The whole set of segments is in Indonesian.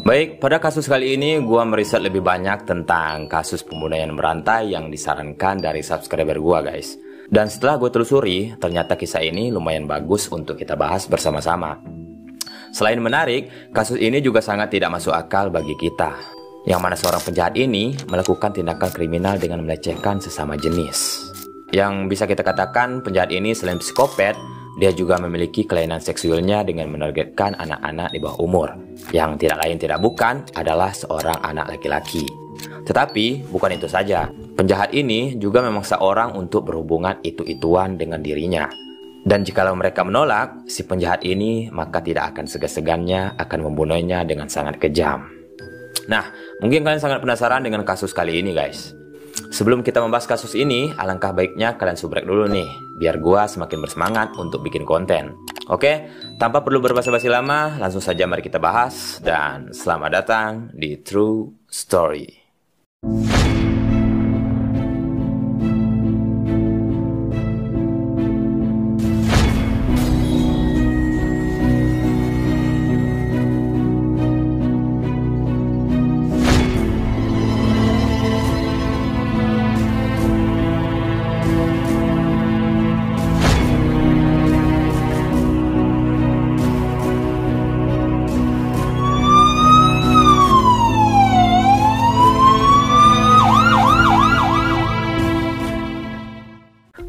Baik, pada kasus kali ini gua meriset lebih banyak tentang kasus pembunuhan berantai yang disarankan dari subscriber gua, guys. Dan setelah gue telusuri, ternyata kisah ini lumayan bagus untuk kita bahas bersama-sama. Selain menarik, kasus ini juga sangat tidak masuk akal bagi kita. Yang mana seorang penjahat ini melakukan tindakan kriminal dengan melecehkan sesama jenis. Yang bisa kita katakan penjahat ini selain psikopat, dia juga memiliki kelainan seksualnya dengan menargetkan anak-anak di bawah umur. Yang tidak lain tidak bukan adalah seorang anak laki-laki. Tetapi bukan itu saja. Penjahat ini juga memaksa orang untuk berhubungan itu-ituan dengan dirinya. Dan jikalau mereka menolak, si penjahat ini maka tidak akan segan-segannya akan membunuhnya dengan sangat kejam. Nah, mungkin kalian sangat penasaran dengan kasus kali ini, guys. Sebelum kita membahas kasus ini, alangkah baiknya kalian subrek dulu nih, biar gua semakin bersemangat untuk bikin konten. Oke, tanpa perlu berbasa-basi lama, langsung saja mari kita bahas. Dan selamat datang di True Story.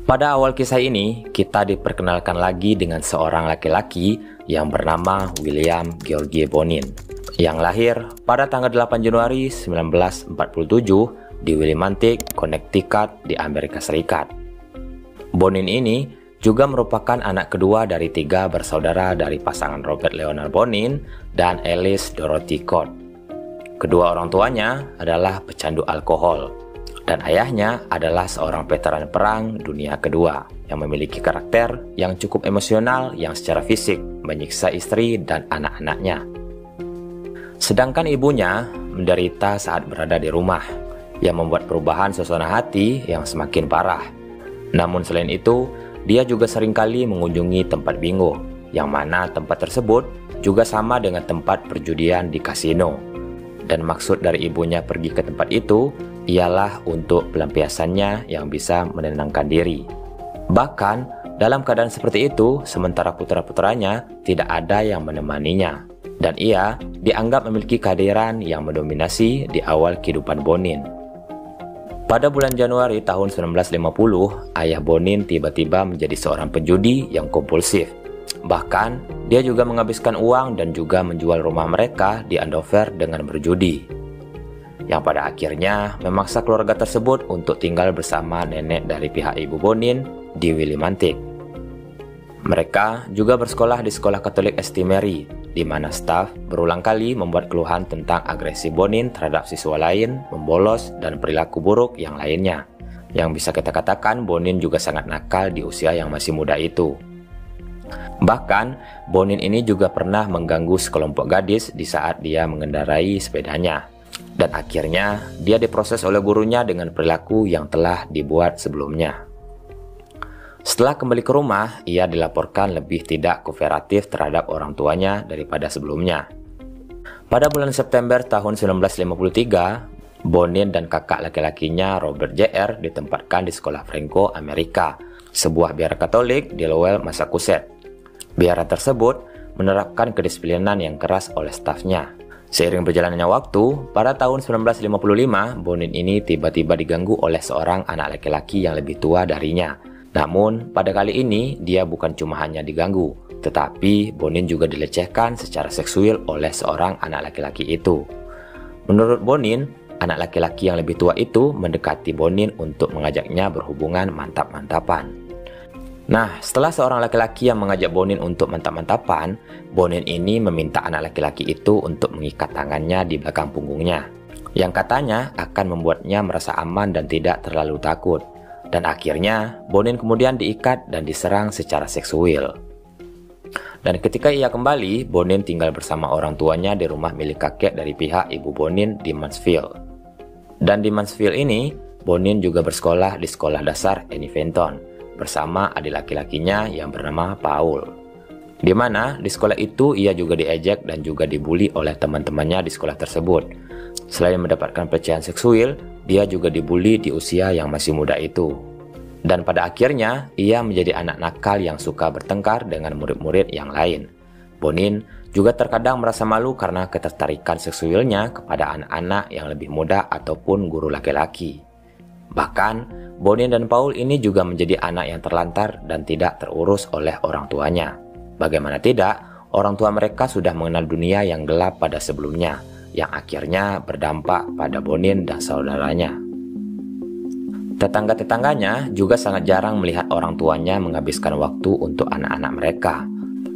Pada awal kisah ini, kita diperkenalkan lagi dengan seorang laki-laki yang bernama William George Bonin, yang lahir pada tanggal 8 Januari 1947 di Willimantic, Connecticut di Amerika Serikat. Bonin ini juga merupakan anak kedua dari 3 bersaudara dari pasangan Robert Leonard Bonin dan Alice Dorothy Court. Kedua orang tuanya adalah pecandu alkohol. Dan ayahnya adalah seorang veteran perang dunia kedua yang memiliki karakter yang cukup emosional yang secara fisik menyiksa istri dan anak-anaknya. Sedangkan ibunya menderita saat berada di rumah yang membuat perubahan suasana hati yang semakin parah. Namun selain itu, dia juga seringkali mengunjungi tempat bingo, yang mana tempat tersebut juga sama dengan tempat perjudian di kasino. Dan maksud dari ibunya pergi ke tempat itu ialah untuk pelampiasannya yang bisa menenangkan diri. Bahkan, dalam keadaan seperti itu, sementara putra-putranya tidak ada yang menemaninya. Dan ia dianggap memiliki kehadiran yang mendominasi di awal kehidupan Bonin. Pada bulan Januari tahun 1950, ayah Bonin tiba-tiba menjadi seorang penjudi yang kompulsif. Bahkan, dia juga menghabiskan uang dan juga menjual rumah mereka di Andover dengan berjudi. Yang pada akhirnya memaksa keluarga tersebut untuk tinggal bersama nenek dari pihak ibu Bonin di Willimantic. Mereka juga bersekolah di sekolah Katolik St. Mary, di mana staf berulang kali membuat keluhan tentang agresi Bonin terhadap siswa lain, membolos, dan perilaku buruk yang lainnya. Yang bisa kita katakan Bonin juga sangat nakal di usia yang masih muda itu. Bahkan, Bonin ini juga pernah mengganggu sekelompok gadis di saat dia mengendarai sepedanya. Dan akhirnya, dia diproses oleh gurunya dengan perilaku yang telah dibuat sebelumnya. Setelah kembali ke rumah, ia dilaporkan lebih tidak kooperatif terhadap orang tuanya daripada sebelumnya. Pada bulan September tahun 1953, Bonin dan kakak laki-lakinya Robert Jr. ditempatkan di sekolah Franco Amerika, sebuah biara Katolik di Lowell, Massachusetts. Biara tersebut menerapkan kedisiplinan yang keras oleh stafnya. Seiring berjalannya waktu, pada tahun 1955, Bonin ini tiba-tiba diganggu oleh seorang anak laki-laki yang lebih tua darinya. Namun, pada kali ini, dia bukan cuma hanya diganggu, tetapi Bonin juga dilecehkan secara seksual oleh seorang anak laki-laki itu. Menurut Bonin, anak laki-laki yang lebih tua itu mendekati Bonin untuk mengajaknya berhubungan mantap-mantapan. Nah, setelah seorang laki-laki yang mengajak Bonin untuk mantap-mantapan, Bonin ini meminta anak laki-laki itu untuk mengikat tangannya di belakang punggungnya, yang katanya akan membuatnya merasa aman dan tidak terlalu takut. Dan akhirnya, Bonin kemudian diikat dan diserang secara seksual. Dan ketika ia kembali, Bonin tinggal bersama orang tuanya di rumah milik kakek dari pihak ibu Bonin di Mansfield. Dan di Mansfield ini, Bonin juga bersekolah di sekolah dasar Annie Fenton bersama adik laki-lakinya yang bernama Paul. Di mana di sekolah itu ia juga diejek dan juga dibully oleh teman-temannya di sekolah tersebut. Selain mendapatkan pelecehan seksual, dia juga dibully di usia yang masih muda itu. Dan pada akhirnya, ia menjadi anak nakal yang suka bertengkar dengan murid-murid yang lain. Bonin juga terkadang merasa malu karena ketertarikan seksualnya kepada anak-anak yang lebih muda ataupun guru laki-laki. Bahkan, Bonin dan Paul ini juga menjadi anak yang terlantar dan tidak terurus oleh orang tuanya. Bagaimana tidak, orang tua mereka sudah mengenal dunia yang gelap pada sebelumnya, yang akhirnya berdampak pada Bonin dan saudaranya. Tetangga-tetangganya juga sangat jarang melihat orang tuanya menghabiskan waktu untuk anak-anak mereka.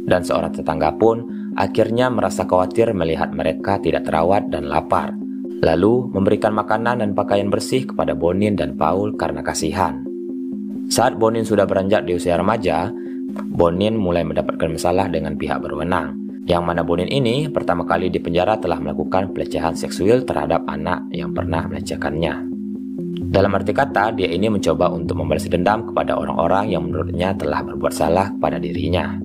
Dan seorang tetangga pun akhirnya merasa khawatir melihat mereka tidak terawat dan lapar, lalu memberikan makanan dan pakaian bersih kepada Bonin dan Paul karena kasihan. Saat Bonin sudah beranjak di usia remaja, Bonin mulai mendapatkan masalah dengan pihak berwenang, yang mana Bonin ini pertama kali di penjara telah melakukan pelecehan seksual terhadap anak yang pernah melecehkannya. Dalam arti kata, dia ini mencoba untuk membalas dendam kepada orang-orang yang menurutnya telah berbuat salah kepada dirinya.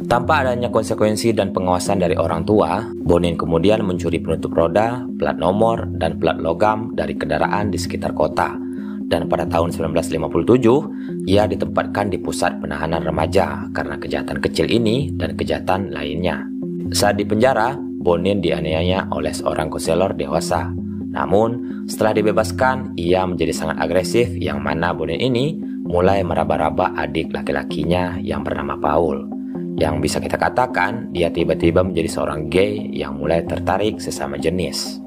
Tanpa adanya konsekuensi dan pengawasan dari orang tua, Bonin kemudian mencuri penutup roda, plat nomor, dan plat logam dari kendaraan di sekitar kota. Dan pada tahun 1957, ia ditempatkan di pusat penahanan remaja karena kejahatan kecil ini dan kejahatan lainnya. Saat di penjara, Bonin dianiaya oleh seorang konselor dewasa. Namun, setelah dibebaskan, ia menjadi sangat agresif yang mana Bonin ini mulai meraba-raba adik laki-lakinya yang bernama Paul. Yang bisa kita katakan, dia tiba-tiba menjadi seorang gay yang mulai tertarik sesama jenis.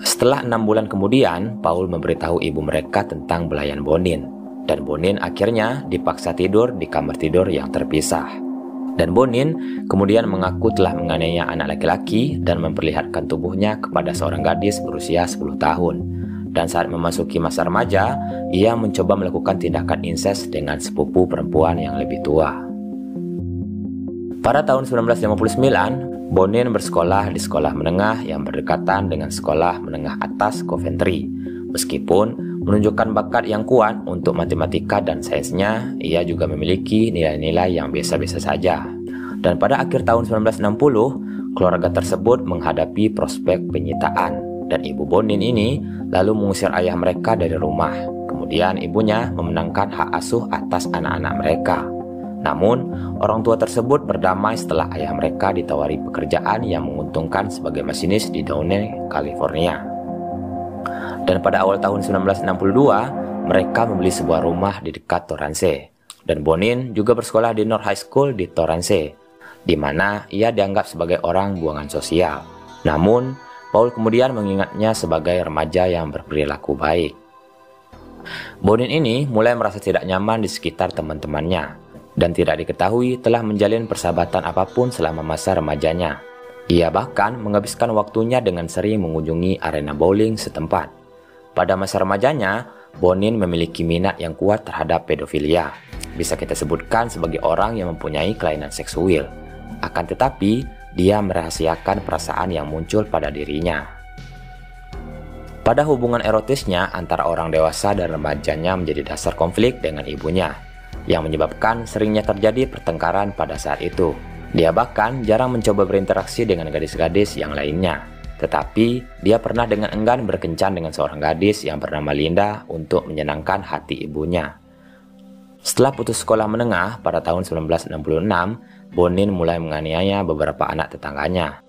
Setelah 6 bulan kemudian, Paul memberitahu ibu mereka tentang belayan Bonin. Dan Bonin akhirnya dipaksa tidur di kamar tidur yang terpisah. Dan Bonin kemudian mengaku telah menganiaya anak laki-laki dan memperlihatkan tubuhnya kepada seorang gadis berusia 10 tahun. Dan saat memasuki masa remaja, ia mencoba melakukan tindakan insest dengan sepupu perempuan yang lebih tua. Pada tahun 1959, Bonin bersekolah di sekolah menengah yang berdekatan dengan sekolah menengah atas Coventry. Meskipun menunjukkan bakat yang kuat untuk matematika dan sainsnya, ia juga memiliki nilai-nilai yang biasa-biasa saja. Dan pada akhir tahun 1960, keluarga tersebut menghadapi prospek penyitaan. Dan ibu Bonin ini lalu mengusir ayah mereka dari rumah. Kemudian ibunya memenangkan hak asuh atas anak-anak mereka. Namun, orang tua tersebut berdamai setelah ayah mereka ditawari pekerjaan yang menguntungkan sebagai masinis di Downey, California. Dan pada awal tahun 1962, mereka membeli sebuah rumah di dekat Torrance. Dan Bonin juga bersekolah di North High School di Torrance, di mana ia dianggap sebagai orang buangan sosial. Namun, Paul kemudian mengingatnya sebagai remaja yang berperilaku baik. Bonin ini mulai merasa tidak nyaman di sekitar teman-temannya, dan tidak diketahui telah menjalin persahabatan apapun selama masa remajanya. Ia bahkan menghabiskan waktunya dengan sering mengunjungi arena bowling setempat. Pada masa remajanya, Bonin memiliki minat yang kuat terhadap pedofilia. Bisa kita sebutkan sebagai orang yang mempunyai kelainan seksual. Akan tetapi, dia merahasiakan perasaan yang muncul pada dirinya. Pada hubungan erotisnya antara orang dewasa dan remajanya menjadi dasar konflik dengan ibunya, yang menyebabkan seringnya terjadi pertengkaran pada saat itu. Dia bahkan jarang mencoba berinteraksi dengan gadis-gadis yang lainnya. Tetapi, dia pernah dengan enggan berkencan dengan seorang gadis yang bernama Linda untuk menyenangkan hati ibunya. Setelah putus sekolah menengah pada tahun 1966, Bonin mulai menganiaya beberapa anak tetangganya.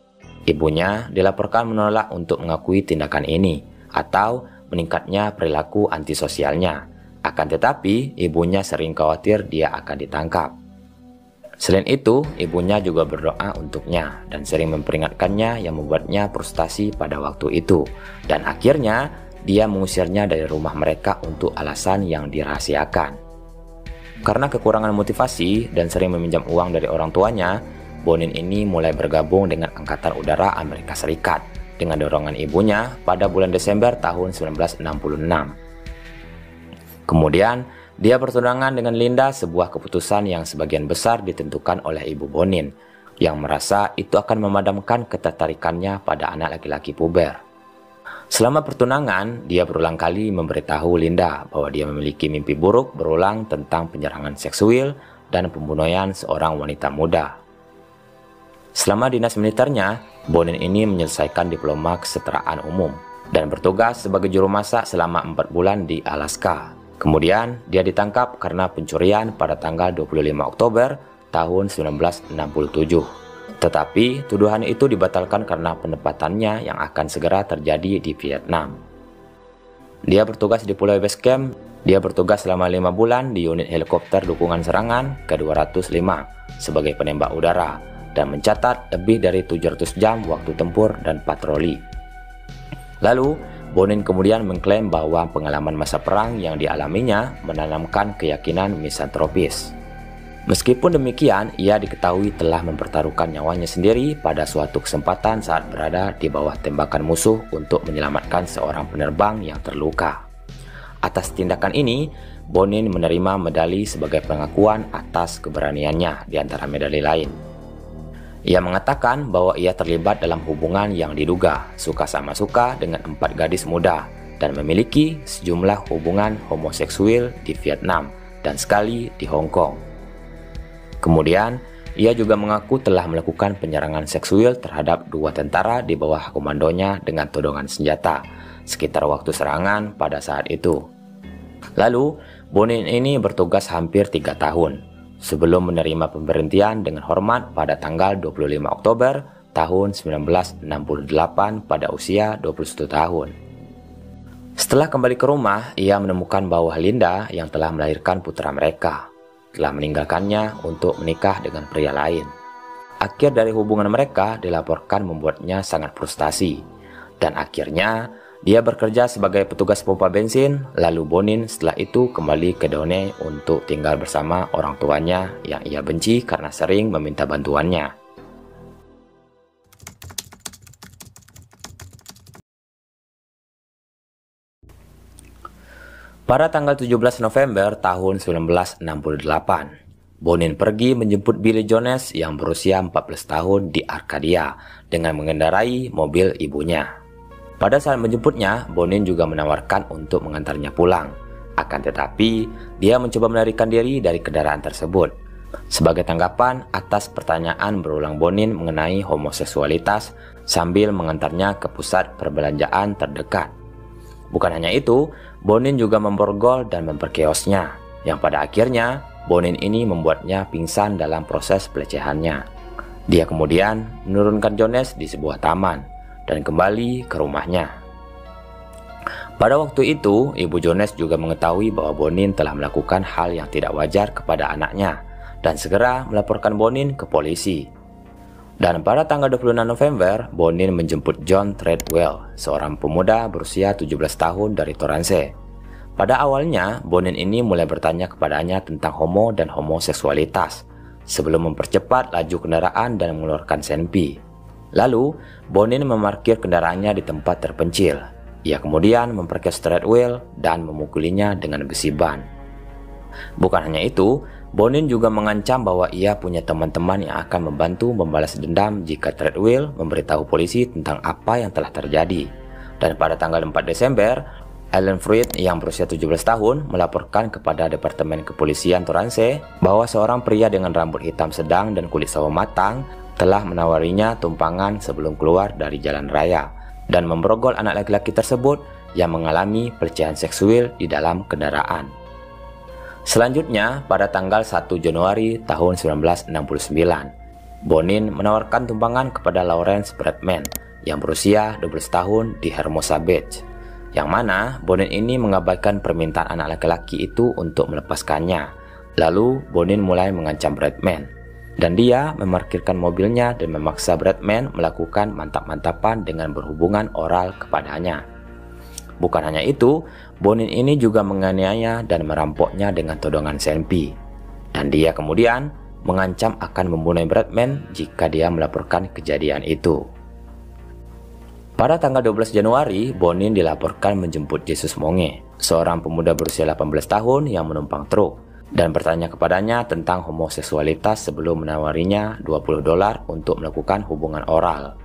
Ibunya dilaporkan menolak untuk mengakui tindakan ini, atau meningkatnya perilaku antisosialnya. Akan tetapi, ibunya sering khawatir dia akan ditangkap. Selain itu, ibunya juga berdoa untuknya dan sering memperingatkannya yang membuatnya frustasi pada waktu itu. Dan akhirnya, dia mengusirnya dari rumah mereka untuk alasan yang dirahasiakan. Karena kekurangan motivasi dan sering meminjam uang dari orang tuanya, Bonin ini mulai bergabung dengan Angkatan Udara Amerika Serikat dengan dorongan ibunya pada bulan Desember tahun 1966. Kemudian, dia bertunangan dengan Linda, sebuah keputusan yang sebagian besar ditentukan oleh ibu Bonin, yang merasa itu akan memadamkan ketertarikannya pada anak laki-laki puber. Selama pertunangan, dia berulang kali memberitahu Linda bahwa dia memiliki mimpi buruk berulang tentang penyerangan seksual dan pembunuhan seorang wanita muda. Selama dinas militernya, Bonin ini menyelesaikan diploma kesetaraan umum dan bertugas sebagai juru masak selama 4 bulan di Alaska. Kemudian, dia ditangkap karena pencurian pada tanggal 25 Oktober tahun 1967. Tetapi, tuduhan itu dibatalkan karena penempatannya yang akan segera terjadi di Vietnam. Dia bertugas di Pulau Base Camp. Dia bertugas selama 5 bulan di unit helikopter dukungan serangan ke-205 sebagai penembak udara dan mencatat lebih dari 700 jam waktu tempur dan patroli. Lalu, Bonin kemudian mengklaim bahwa pengalaman masa perang yang dialaminya menanamkan keyakinan misantropis. Meskipun demikian, ia diketahui telah mempertaruhkan nyawanya sendiri pada suatu kesempatan saat berada di bawah tembakan musuh untuk menyelamatkan seorang penerbang yang terluka. Atas tindakan ini, Bonin menerima medali sebagai pengakuan atas keberaniannya di antara medali lain. Ia mengatakan bahwa ia terlibat dalam hubungan yang diduga suka sama suka dengan 4 gadis muda dan memiliki sejumlah hubungan homoseksual di Vietnam dan sekali di Hong Kong. Kemudian, ia juga mengaku telah melakukan penyerangan seksual terhadap 2 tentara di bawah komandonya dengan todongan senjata sekitar waktu serangan pada saat itu. Lalu, Bonin ini bertugas hampir 3 tahun sebelum menerima pemberhentian dengan hormat pada tanggal 25 Oktober tahun 1968 pada usia 21 tahun. Setelah kembali ke rumah, ia menemukan bahwa Linda yang telah melahirkan putra mereka telah meninggalkannya untuk menikah dengan pria lain. Akhir dari hubungan mereka dilaporkan membuatnya sangat frustasi, dan akhirnya dia bekerja sebagai petugas pompa bensin. Lalu Bonin setelah itu kembali ke Daune untuk tinggal bersama orang tuanya yang ia benci karena sering meminta bantuannya. Pada tanggal 17 November tahun 1968, Bonin pergi menjemput Billy Jones yang berusia 14 tahun di Arcadia dengan mengendarai mobil ibunya. Pada saat menjemputnya, Bonin juga menawarkan untuk mengantarnya pulang. Akan tetapi, dia mencoba melarikan diri dari kendaraan tersebut. Sebagai tanggapan atas pertanyaan berulang Bonin mengenai homoseksualitas sambil mengantarnya ke pusat perbelanjaan terdekat. Bukan hanya itu, Bonin juga memborgol dan memperkeosnya, yang pada akhirnya Bonin ini membuatnya pingsan dalam proses pelecehannya. Dia kemudian menurunkan Jones di sebuah taman dan kembali ke rumahnya. Pada waktu itu, ibu Jones juga mengetahui bahwa Bonin telah melakukan hal yang tidak wajar kepada anaknya dan segera melaporkan Bonin ke polisi. Dan pada tanggal 26 November, Bonin menjemput John Treadwell, seorang pemuda berusia 17 tahun dari Torrance. Pada awalnya, Bonin ini mulai bertanya kepadanya tentang homo dan homoseksualitas sebelum mempercepat laju kendaraan dan mengeluarkan senpi. Lalu, Bonin memarkir kendaraannya di tempat terpencil. Ia kemudian memperkeos Treadwell dan memukulinya dengan besi ban. Bukan hanya itu, Bonin juga mengancam bahwa ia punya teman-teman yang akan membantu membalas dendam jika Treadwell memberitahu polisi tentang apa yang telah terjadi. Dan pada tanggal 4 Desember, Alan Fruit yang berusia 17 tahun melaporkan kepada Departemen Kepolisian Torrance bahwa seorang pria dengan rambut hitam sedang dan kulit sawo matang telah menawarinya tumpangan sebelum keluar dari jalan raya dan memborgol anak laki-laki tersebut yang mengalami pelecehan seksual di dalam kendaraan. Selanjutnya, pada tanggal 1 Januari tahun 1969, Bonin menawarkan tumpangan kepada Lawrence Bradman yang berusia 12 tahun di Hermosa Beach, yang mana Bonin ini mengabaikan permintaan anak laki-laki itu untuk melepaskannya. Lalu Bonin mulai mengancam Bradman, dan dia memarkirkan mobilnya dan memaksa Bradman melakukan mantap-mantapan dengan berhubungan oral kepadanya. Bukan hanya itu, Bonin ini juga menganiaya dan merampoknya dengan todongan senpi. Dan dia kemudian mengancam akan membunuh Bradman jika dia melaporkan kejadian itu. Pada tanggal 12 Januari, Bonin dilaporkan menjemput Jesus Monge, seorang pemuda berusia 18 tahun yang menumpang truk, dan bertanya kepadanya tentang homoseksualitas sebelum menawarinya $20 untuk melakukan hubungan oral.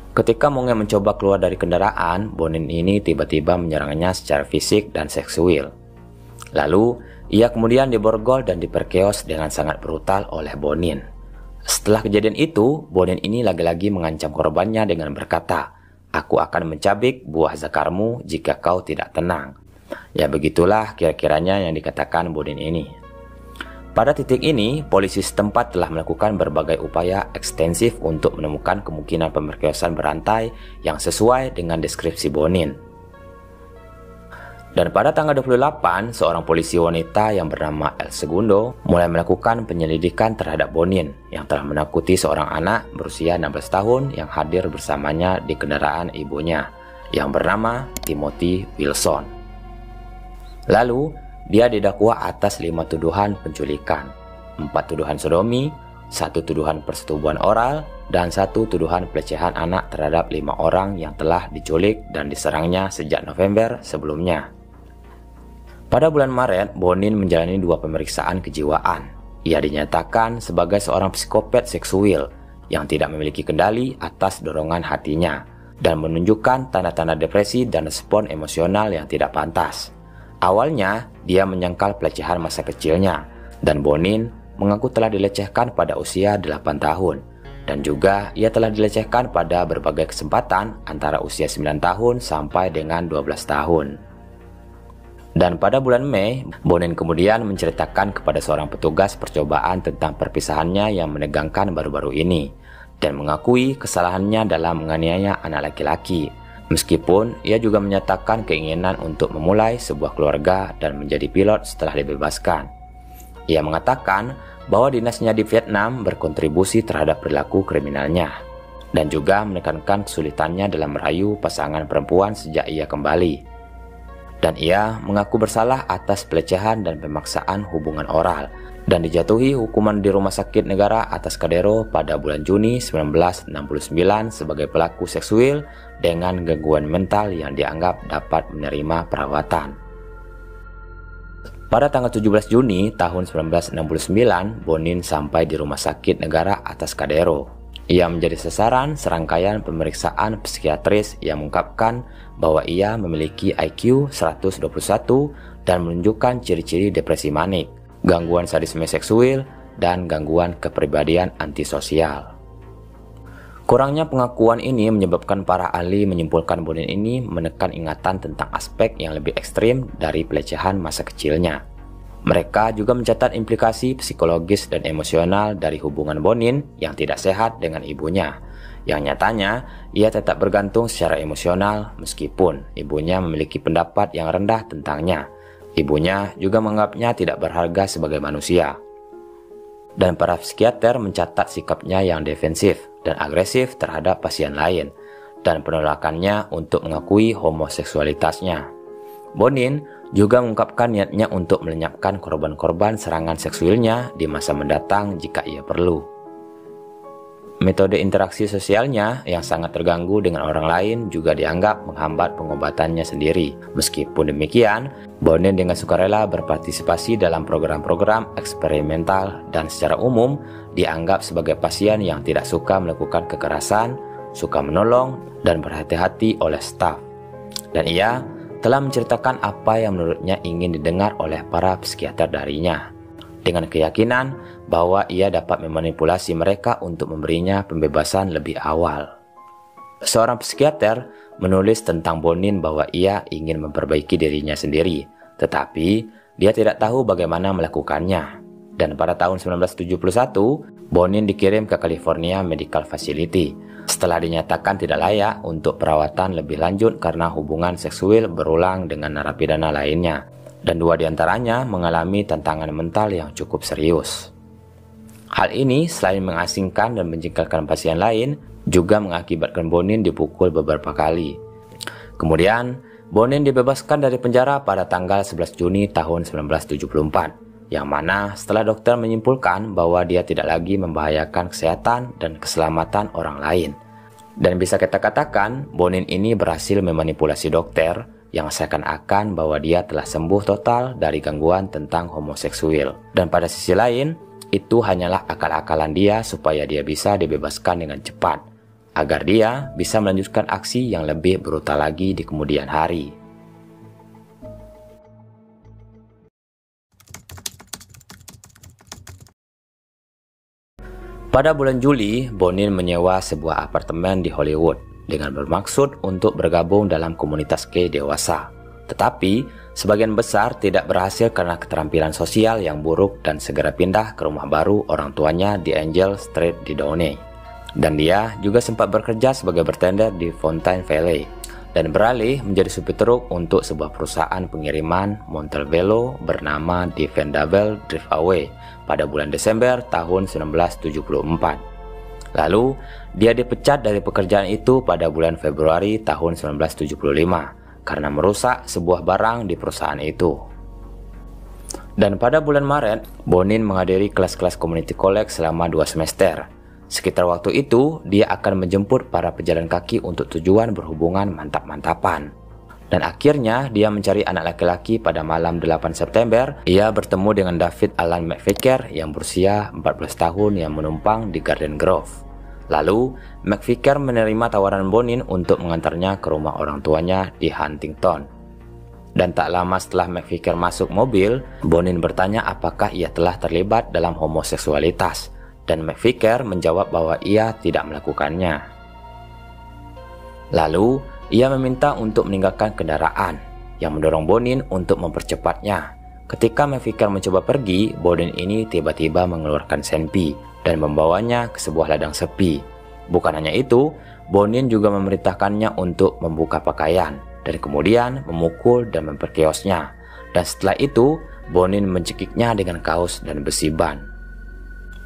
Ketika Monge mencoba keluar dari kendaraan, Bonin ini tiba-tiba menyerangnya secara fisik dan seksual. Lalu, ia kemudian diborgol dan diperkeos dengan sangat brutal oleh Bonin. Setelah kejadian itu, Bonin ini lagi-lagi mengancam korbannya dengan berkata, "Aku akan mencabik buah zakarmu jika kau tidak tenang." Ya begitulah kira-kiranya yang dikatakan Bonin ini. Pada titik ini, polisi setempat telah melakukan berbagai upaya ekstensif untuk menemukan kemungkinan pemerkosaan berantai yang sesuai dengan deskripsi Bonin. Dan pada tanggal 28, seorang polisi wanita yang bernama El Segundo mulai melakukan penyelidikan terhadap Bonin yang telah menakuti seorang anak berusia 16 tahun yang hadir bersamanya di kendaraan ibunya yang bernama Timothy Wilson. Lalu, dia didakwa atas 5 tuduhan penculikan, 4 tuduhan sodomi, 1 tuduhan persetubuhan oral, dan 1 tuduhan pelecehan anak terhadap 5 orang yang telah diculik dan diserangnya sejak November sebelumnya. Pada bulan Maret, Bonin menjalani 2 pemeriksaan kejiwaan. Ia dinyatakan sebagai seorang psikopat seksual yang tidak memiliki kendali atas dorongan hatinya dan menunjukkan tanda-tanda depresi dan respon emosional yang tidak pantas. Awalnya, dia menyangkal pelecehan masa kecilnya, dan Bonin mengaku telah dilecehkan pada usia 8 tahun, dan juga ia telah dilecehkan pada berbagai kesempatan antara usia 9 tahun sampai dengan 12 tahun. Dan pada bulan Mei, Bonin kemudian menceritakan kepada seorang petugas percobaan tentang perpisahannya yang menegangkan baru-baru ini, dan mengakui kesalahannya dalam menganiaya anak laki-laki. Meskipun ia juga menyatakan keinginan untuk memulai sebuah keluarga dan menjadi pilot setelah dibebaskan. Ia mengatakan bahwa dinasnya di Vietnam berkontribusi terhadap perilaku kriminalnya, dan juga menekankan kesulitannya dalam merayu pasangan perempuan sejak ia kembali. Dan ia mengaku bersalah atas pelecehan dan pemaksaan hubungan oral, dan dijatuhi hukuman di Rumah Sakit Negara atas Kadero pada bulan Juni 1969 sebagai pelaku seksual dengan gangguan mental yang dianggap dapat menerima perawatan. Pada tanggal 17 Juni tahun 1969, Bonin sampai di Rumah Sakit Negara atas Kadero. Ia menjadi sasaran serangkaian pemeriksaan psikiatris yang mengungkapkan bahwa ia memiliki IQ 121 dan menunjukkan ciri-ciri depresi manik, gangguan sadisme seksual, dan gangguan kepribadian antisosial. Kurangnya pengakuan ini menyebabkan para ahli menyimpulkan Bonin ini menekan ingatan tentang aspek yang lebih ekstrim dari pelecehan masa kecilnya. Mereka juga mencatat implikasi psikologis dan emosional dari hubungan Bonin yang tidak sehat dengan ibunya, yang nyatanya ia tetap bergantung secara emosional meskipun ibunya memiliki pendapat yang rendah tentangnya. Ibunya juga menganggapnya tidak berharga sebagai manusia. Dan para psikiater mencatat sikapnya yang defensif dan agresif terhadap pasien lain, dan penolakannya untuk mengakui homoseksualitasnya. Bonin juga mengungkapkan niatnya untuk melenyapkan korban-korban serangan seksualnya di masa mendatang jika ia perlu. Metode interaksi sosialnya yang sangat terganggu dengan orang lain juga dianggap menghambat pengobatannya sendiri. Meskipun demikian, Bonin dengan sukarela berpartisipasi dalam program-program eksperimental dan secara umum dianggap sebagai pasien yang tidak suka melakukan kekerasan, suka menolong, dan berhati-hati oleh staf. Dan ia telah menceritakan apa yang menurutnya ingin didengar oleh para psikiater darinya, dengan keyakinan bahwa ia dapat memanipulasi mereka untuk memberinya pembebasan lebih awal. Seorang psikiater menulis tentang Bonin bahwa ia ingin memperbaiki dirinya sendiri, tetapi dia tidak tahu bagaimana melakukannya. Dan pada tahun 1971, Bonin dikirim ke California Medical Facility setelah dinyatakan tidak layak untuk perawatan lebih lanjut karena hubungan seksual berulang dengan narapidana lainnya, dan 2 diantaranya mengalami tantangan mental yang cukup serius. Hal ini selain mengasingkan dan menjengkelkan pasien lain, juga mengakibatkan Bonin dipukul beberapa kali. Kemudian, Bonin dibebaskan dari penjara pada tanggal 11 Juni tahun 1974. Yang mana setelah dokter menyimpulkan bahwa dia tidak lagi membahayakan kesehatan dan keselamatan orang lain. Dan bisa kita katakan, Bonin ini berhasil memanipulasi dokter yang seakan-akan bahwa dia telah sembuh total dari gangguan tentang homoseksual. Dan pada sisi lain, itu hanyalah akal-akalan dia supaya dia bisa dibebaskan dengan cepat, agar dia bisa melanjutkan aksi yang lebih brutal lagi di kemudian hari. Pada bulan Juli, Bonin menyewa sebuah apartemen di Hollywood dengan bermaksud untuk bergabung dalam komunitas gay dewasa. Tetapi, sebagian besar tidak berhasil karena keterampilan sosial yang buruk dan segera pindah ke rumah baru orang tuanya di Angel Street di Downey. Dan dia juga sempat bekerja sebagai bartender di Fountain Valley dan beralih menjadi supir truk untuk sebuah perusahaan pengiriman Montevelo bernama The Vanderbilt Driftaway pada bulan Desember tahun 1974. Lalu, dia dipecat dari pekerjaan itu pada bulan Februari tahun 1975 karena merusak sebuah barang di perusahaan itu. Dan pada bulan Maret, Bonin menghadiri kelas-kelas community college selama 2 semester. Sekitar waktu itu, dia akan menjemput para pejalan kaki untuk tujuan berhubungan mantap-mantapan. Dan akhirnya, dia mencari anak laki-laki pada malam 8 September. Ia bertemu dengan David Alan McVicker yang berusia 14 tahun yang menumpang di Garden Grove. Lalu, McVicker menerima tawaran Bonin untuk mengantarnya ke rumah orang tuanya di Huntington. Dan tak lama setelah McVicker masuk mobil, Bonin bertanya apakah ia telah terlibat dalam homoseksualitas. Dan McVicker menjawab bahwa ia tidak melakukannya. Lalu, ia meminta untuk meninggalkan kendaraan, yang mendorong Bonin untuk mempercepatnya. Ketika McVicker mencoba pergi, Bonin ini tiba-tiba mengeluarkan senpi dan membawanya ke sebuah ladang sepi. Bukan hanya itu, Bonin juga memerintahkannya untuk membuka pakaian, dan kemudian memukul dan memperkeosnya. Dan setelah itu, Bonin mencekiknya dengan kaos dan besi ban.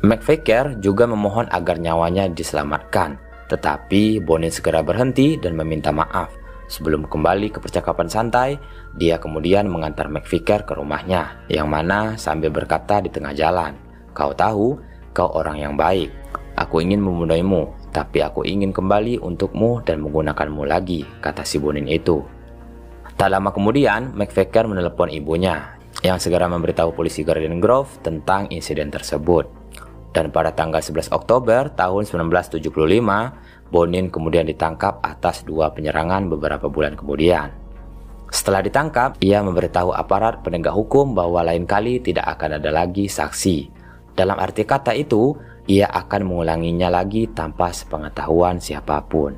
McVicker juga memohon agar nyawanya diselamatkan, tetapi Bonin segera berhenti dan meminta maaf. Sebelum kembali ke percakapan santai, dia kemudian mengantar McVicker ke rumahnya, yang mana sambil berkata di tengah jalan, "Kau tahu, kau orang yang baik. Aku ingin membunuhmu, tapi aku ingin kembali untukmu dan menggunakanmu lagi," kata si Bonin itu. Tak lama kemudian, McVicker menelepon ibunya, yang segera memberitahu polisi Garden Grove tentang insiden tersebut. Dan pada tanggal 11 Oktober tahun 1975, Bonin kemudian ditangkap atas 2 penyerangan beberapa bulan kemudian. Setelah ditangkap, ia memberitahu aparat penegak hukum bahwa lain kali tidak akan ada lagi saksi. Dalam arti kata itu, ia akan mengulanginya lagi tanpa sepengetahuan siapapun.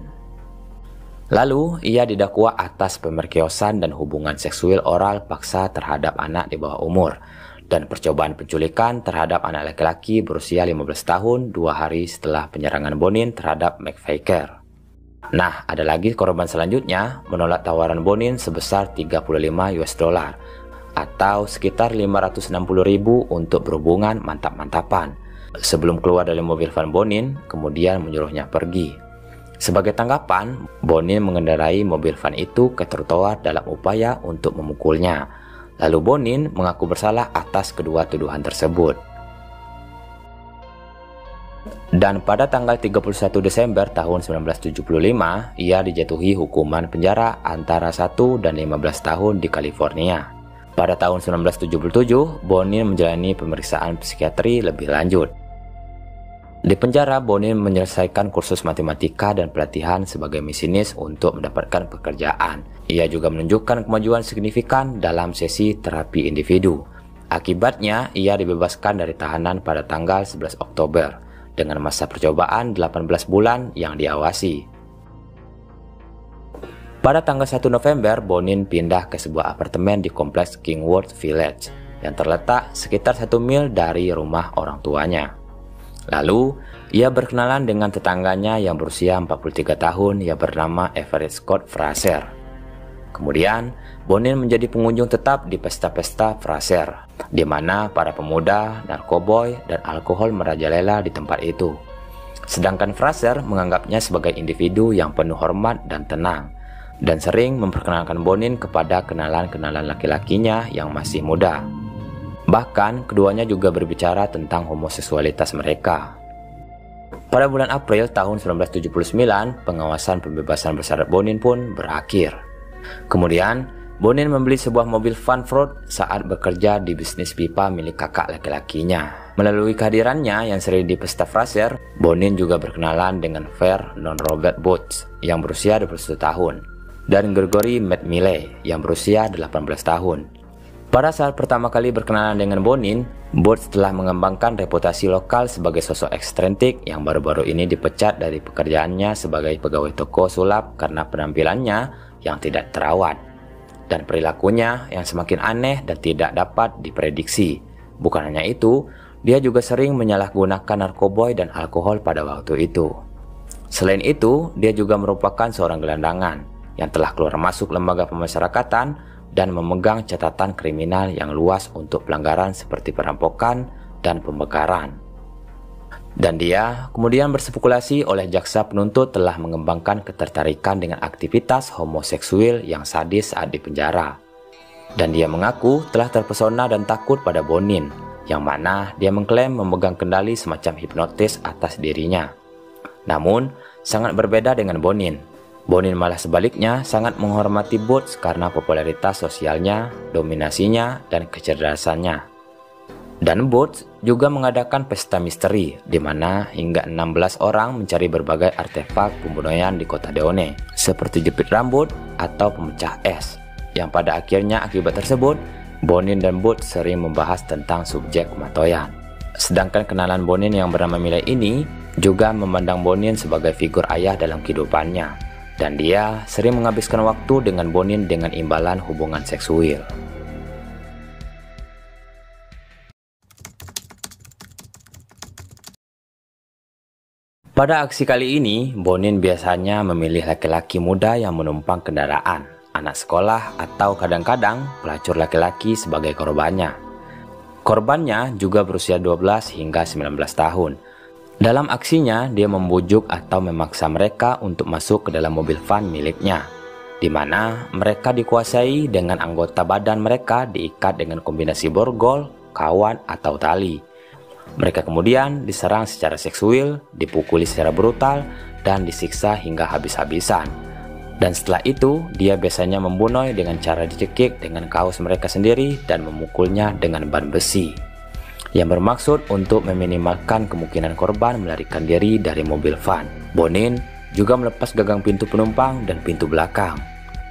Lalu, ia didakwa atas pemerkosaan dan hubungan seksual oral paksa terhadap anak di bawah umur, dan percobaan penculikan terhadap anak laki-laki berusia 15 tahun 2 hari setelah penyerangan Bonin terhadap McVicker. Nah, ada lagi korban selanjutnya menolak tawaran Bonin sebesar $35 atau sekitar 560.000 untuk berhubungan mantap-mantapan. Sebelum keluar dari mobil van Bonin, kemudian menyuruhnya pergi. Sebagai tanggapan, Bonin mengendarai mobil van itu ke trotoar dalam upaya untuk memukulnya. Lalu Bonin mengaku bersalah atas kedua tuduhan tersebut. Dan pada tanggal 31 Desember tahun 1975, ia dijatuhi hukuman penjara antara 1 dan 15 tahun di California. Pada tahun 1977, Bonin menjalani pemeriksaan psikiatri lebih lanjut. Di penjara, Bonin menyelesaikan kursus matematika dan pelatihan sebagai masinis untuk mendapatkan pekerjaan. Ia juga menunjukkan kemajuan signifikan dalam sesi terapi individu. Akibatnya, ia dibebaskan dari tahanan pada tanggal 11 Oktober dengan masa percobaan 18 bulan yang diawasi. Pada tanggal 1 November, Bonin pindah ke sebuah apartemen di kompleks Kingwood Village yang terletak sekitar 1 mil dari rumah orang tuanya. Lalu, ia berkenalan dengan tetangganya yang berusia 43 tahun yang bernama Everett Scott Fraser. Kemudian, Bonin menjadi pengunjung tetap di pesta-pesta Fraser, di mana para pemuda, narkoboy, dan alkohol merajalela di tempat itu. Sedangkan Fraser menganggapnya sebagai individu yang penuh hormat dan tenang, dan sering memperkenalkan Bonin kepada kenalan-kenalan laki-lakinya yang masih muda. Bahkan, keduanya juga berbicara tentang homoseksualitas mereka. Pada bulan April tahun 1979, pengawasan pembebasan bersyarat Bonin pun berakhir. Kemudian, Bonin membeli sebuah mobil van Ford saat bekerja di bisnis pipa milik kakak laki-lakinya. Melalui kehadirannya yang sering di pesta Fraser, Bonin juga berkenalan dengan Vernon Robert Booth yang berusia 21 tahun dan Gregory McMilley yang berusia 18 tahun. Pada saat pertama kali berkenalan dengan Bonin, Boots telah mengembangkan reputasi lokal sebagai sosok eksentrik yang baru-baru ini dipecat dari pekerjaannya sebagai pegawai toko sulap karena penampilannya yang tidak terawat dan perilakunya yang semakin aneh dan tidak dapat diprediksi. Bukan hanya itu, dia juga sering menyalahgunakan narkoboy dan alkohol pada waktu itu. Selain itu, dia juga merupakan seorang gelandangan yang telah keluar masuk lembaga pemasyarakatan dan memegang catatan kriminal yang luas untuk pelanggaran seperti perampokan dan pembakaran. Dan dia kemudian berspekulasi oleh jaksa penuntut telah mengembangkan ketertarikan dengan aktivitas homoseksual yang sadis saat di penjara. Dan dia mengaku telah terpesona dan takut pada Bonin, yang mana dia mengklaim memegang kendali semacam hipnotis atas dirinya. Namun, sangat berbeda dengan Bonin. Bonin malah sebaliknya sangat menghormati Boots karena popularitas sosialnya, dominasinya, dan kecerdasannya. Dan Boots juga mengadakan pesta misteri di mana hingga 16 orang mencari berbagai artefak pembunuhan di kota Deone, seperti jepit rambut atau pemecah es, yang pada akhirnya akibat tersebut, Bonin dan Boots sering membahas tentang subjek kematoyan. Sedangkan kenalan Bonin yang bernama Miley ini juga memandang Bonin sebagai figur ayah dalam kehidupannya. Dan dia sering menghabiskan waktu dengan Bonin dengan imbalan hubungan seksual. Pada aksi kali ini, Bonin biasanya memilih laki-laki muda yang menumpang kendaraan, anak sekolah atau kadang-kadang pelacur laki-laki sebagai korbannya. Korbannya juga berusia 12 hingga 19 tahun. Dalam aksinya, dia membujuk atau memaksa mereka untuk masuk ke dalam mobil van miliknya, di mana mereka dikuasai dengan anggota badan mereka diikat dengan kombinasi borgol, kawan, atau tali. Mereka kemudian diserang secara seksual, dipukuli secara brutal, dan disiksa hingga habis-habisan. Dan setelah itu, dia biasanya membunuh dengan cara dicekik dengan kaos mereka sendiri dan memukulnya dengan ban besi, yang bermaksud untuk meminimalkan kemungkinan korban melarikan diri dari mobil van. Bonin juga melepas gagang pintu penumpang dan pintu belakang,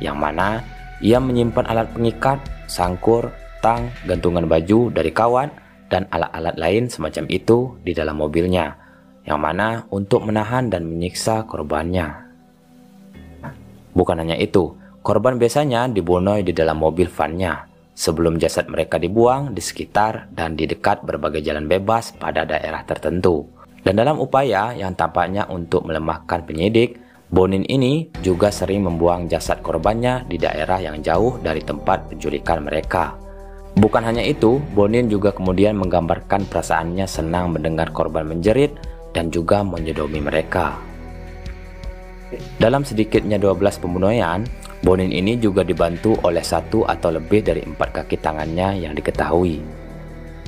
yang mana ia menyimpan alat pengikat, sangkur, tang, gantungan baju dari kawan, dan alat-alat lain semacam itu di dalam mobilnya, yang mana untuk menahan dan menyiksa korbannya. Bukan hanya itu, korban biasanya dibunuh di dalam mobil van-nya, sebelum jasad mereka dibuang di sekitar dan di dekat berbagai jalan bebas pada daerah tertentu. Dan dalam upaya yang tampaknya untuk melemahkan penyidik, Bonin ini juga sering membuang jasad korbannya di daerah yang jauh dari tempat penculikan mereka. Bukan hanya itu, Bonin juga kemudian menggambarkan perasaannya senang mendengar korban menjerit dan juga menyodomi mereka. Dalam sedikitnya 12 pembunuhan, Bonin ini juga dibantu oleh 1 atau lebih dari 4 kaki tangannya yang diketahui.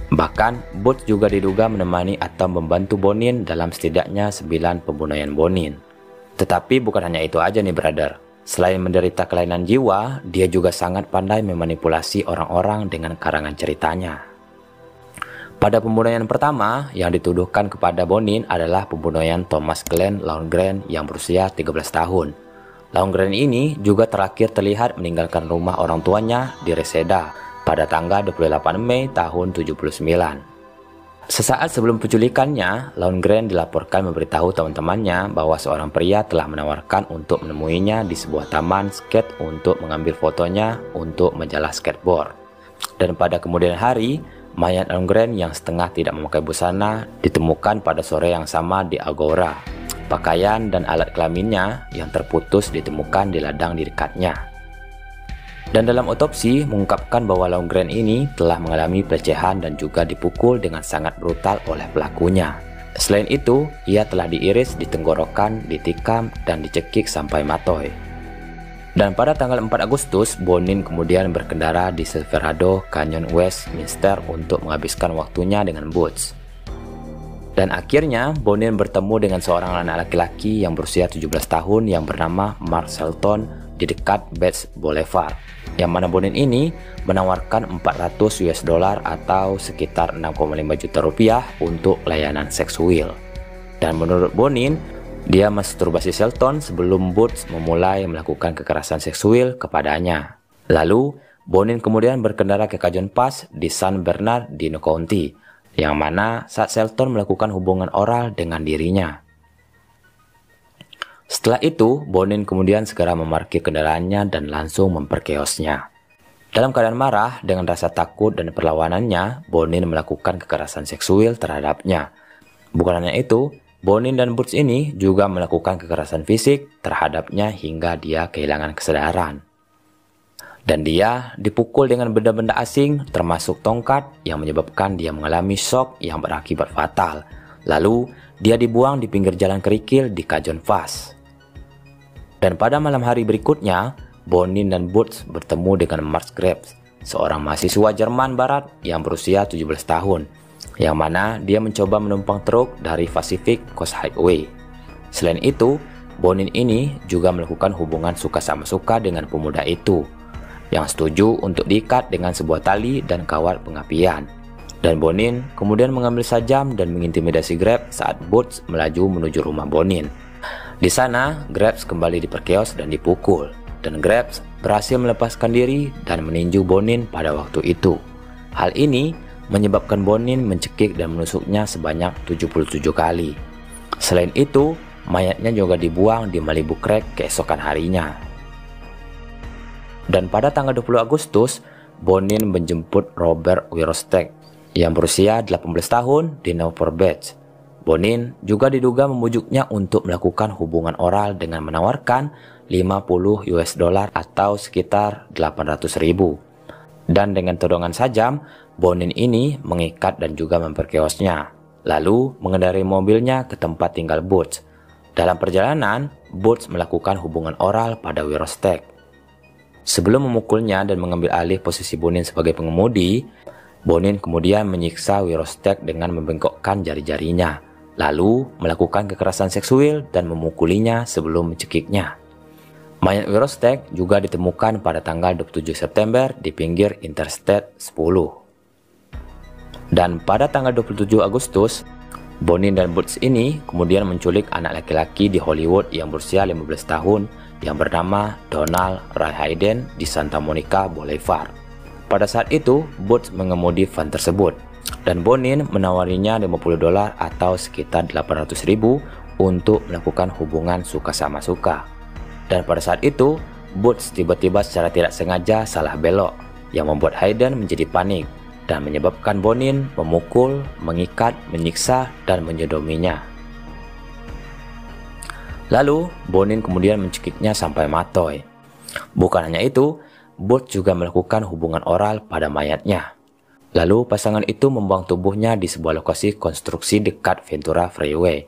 Bahkan, Boots juga diduga menemani atau membantu Bonin dalam setidaknya 9 pembunuhan Bonin. Tetapi bukan hanya itu aja nih brother. Selain menderita kelainan jiwa, dia juga sangat pandai memanipulasi orang-orang dengan karangan ceritanya. Pada pembunuhan pertama yang dituduhkan kepada Bonin adalah pembunuhan Thomas Glenn Lohengren yang berusia 13 tahun. Lohengren ini juga terakhir terlihat meninggalkan rumah orang tuanya di Reseda pada tanggal 28 Mei tahun 79. Sesaat sebelum penculikannya, Lohengren dilaporkan memberitahu teman-temannya bahwa seorang pria telah menawarkan untuk menemuinya di sebuah taman skate untuk mengambil fotonya untuk majalah skateboard. Dan pada kemudian hari, mayat Lohengren yang setengah tidak memakai busana ditemukan pada sore yang sama di Agora. Pakaian dan alat kelaminnya yang terputus ditemukan di ladang di dekatnya. Dan dalam otopsi mengungkapkan bahwa Lohengren ini telah mengalami pelecehan dan juga dipukul dengan sangat brutal oleh pelakunya. Selain itu, ia telah diiris di tenggorokan, ditikam, dan dicekik sampai matoy. Dan pada tanggal 4 Agustus, Bonin kemudian berkendara di Silverado Canyon Westminster untuk menghabiskan waktunya dengan Boots. Dan akhirnya Bonin bertemu dengan seorang anak laki-laki yang berusia 17 tahun yang bernama Mark Shelton di dekat Bates Boulevard, yang mana Bonin ini menawarkan $400 atau sekitar 6,5 juta rupiah untuk layanan seksual. Dan menurut Bonin, dia masturbasi Shelton sebelum Boots memulai melakukan kekerasan seksual kepadanya. Lalu, Bonin kemudian berkendara ke Cajon Pass di San Bernardino County, yang mana saat Shelton melakukan hubungan oral dengan dirinya. Setelah itu, Bonin kemudian segera memarkir kendaraannya dan langsung memperkeosnya. Dalam keadaan marah, dengan rasa takut dan perlawanannya, Bonin melakukan kekerasan seksual terhadapnya. Bukan hanya itu, Bonin dan Butch ini juga melakukan kekerasan fisik terhadapnya hingga dia kehilangan kesadaran. Dan dia dipukul dengan benda-benda asing termasuk tongkat yang menyebabkan dia mengalami shock yang berakibat fatal. Lalu, dia dibuang di pinggir jalan kerikil di Cajon Pass. Dan pada malam hari berikutnya, Bonin dan Butch bertemu dengan Mark Graves, seorang mahasiswa Jerman Barat yang berusia 17 tahun, yang mana dia mencoba menumpang truk dari Pacific Coast Highway. Selain itu, Bonin ini juga melakukan hubungan suka sama suka dengan pemuda itu, yang setuju untuk diikat dengan sebuah tali dan kawat pengapian. Dan Bonin kemudian mengambil sajam dan mengintimidasi Graves saat Butch melaju menuju rumah Bonin. Di sana, Graves kembali diperkeos dan dipukul, dan Graves berhasil melepaskan diri dan meninju Bonin pada waktu itu. Hal ini menyebabkan Bonin mencekik dan menusuknya sebanyak 77 kali. Selain itu, mayatnya juga dibuang di Malibu Creek keesokan harinya. Dan pada tanggal 20 Agustus, Bonin menjemput Robert Wirostek yang berusia 18 tahun di Newport Beach. Bonin juga diduga membujuknya untuk melakukan hubungan oral dengan menawarkan $50 atau sekitar 800.000. Dan dengan todongan sajam, Bonin ini mengikat dan juga memperkeosnya, lalu mengendarai mobilnya ke tempat tinggal Butch. Dalam perjalanan, Butch melakukan hubungan oral pada Wirostek. Sebelum memukulnya dan mengambil alih posisi Bonin sebagai pengemudi, Bonin kemudian menyiksa Wirostek dengan membengkokkan jari-jarinya, lalu melakukan kekerasan seksual dan memukulinya sebelum mencekiknya. Mayat Wirostek juga ditemukan pada tanggal 27 September di pinggir Interstate 10. Dan pada tanggal 27 Agustus, Bonin dan Butch ini kemudian menculik anak laki-laki di Hollywood yang berusia 15 tahun yang bernama Donald Ray Hayden di Santa Monica Boulevard. Pada saat itu, Butch mengemudi van tersebut, dan Bonin menawarinya $50 atau sekitar 800.000 untuk melakukan hubungan suka sama suka. Dan pada saat itu, Butch tiba-tiba secara tidak sengaja salah belok, yang membuat Hayden menjadi panik dan menyebabkan Bonin memukul, mengikat, menyiksa, dan menyodominya. Lalu, Bonin kemudian mencekiknya sampai matoy. Bukan hanya itu, Butch juga melakukan hubungan oral pada mayatnya. Lalu pasangan itu membuang tubuhnya di sebuah lokasi konstruksi dekat Ventura Freeway.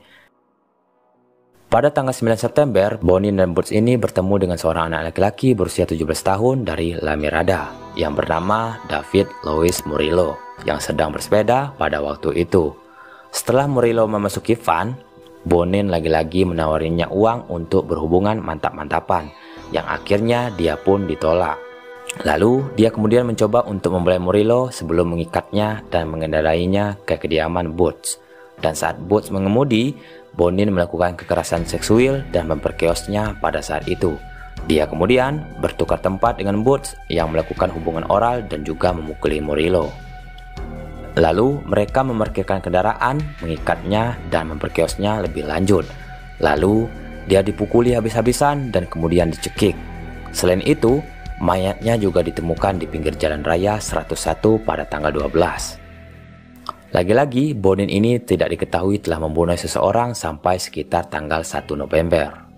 Pada tanggal 9 September, Bonin dan Butch ini bertemu dengan seorang anak laki-laki berusia 17 tahun dari La Mirada yang bernama David Louis Murillo yang sedang bersepeda pada waktu itu. Setelah Murillo memasuki van, Bonin lagi-lagi menawarinya uang untuk berhubungan mantap-mantapan yang akhirnya dia pun ditolak. Lalu dia kemudian mencoba untuk membelai Murillo sebelum mengikatnya dan mengendarainya ke kediaman Butch. Dan saat Butch mengemudi, Bonin melakukan kekerasan seksual dan memperkeosnya pada saat itu. Dia kemudian bertukar tempat dengan Butch yang melakukan hubungan oral dan juga memukuli Murillo. Lalu mereka memarkirkan kendaraan, mengikatnya dan memperkeosnya lebih lanjut. Lalu dia dipukuli habis-habisan dan kemudian dicekik. Selain itu, mayatnya juga ditemukan di pinggir jalan raya 101 pada tanggal 12. Lagi-lagi, Bonin ini tidak diketahui telah membunuh seseorang sampai sekitar tanggal 1 November.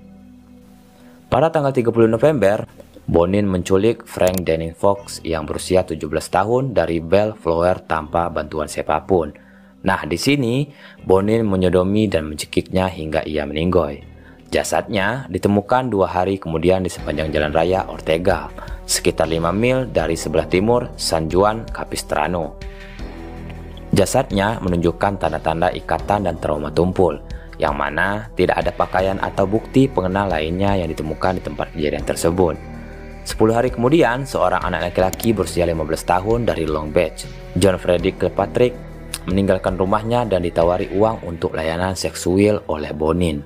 Pada tanggal 30 November, Bonin menculik Frank Denning Fox yang berusia 17 tahun dari Bellflower tanpa bantuan siapapun. Nah, di sini Bonin menyodomi dan mencekiknya hingga ia meninggoy. Jasadnya ditemukan 2 hari kemudian di sepanjang jalan raya Ortega, sekitar 5 mil dari sebelah timur San Juan Capistrano. Jasadnya menunjukkan tanda-tanda ikatan dan trauma tumpul, yang mana tidak ada pakaian atau bukti pengenal lainnya yang ditemukan di tempat kejadian tersebut. 10 hari kemudian, seorang anak laki-laki berusia 15 tahun dari Long Beach, John Frederick Kilpatrick, meninggalkan rumahnya dan ditawari uang untuk layanan seksual oleh Bonin.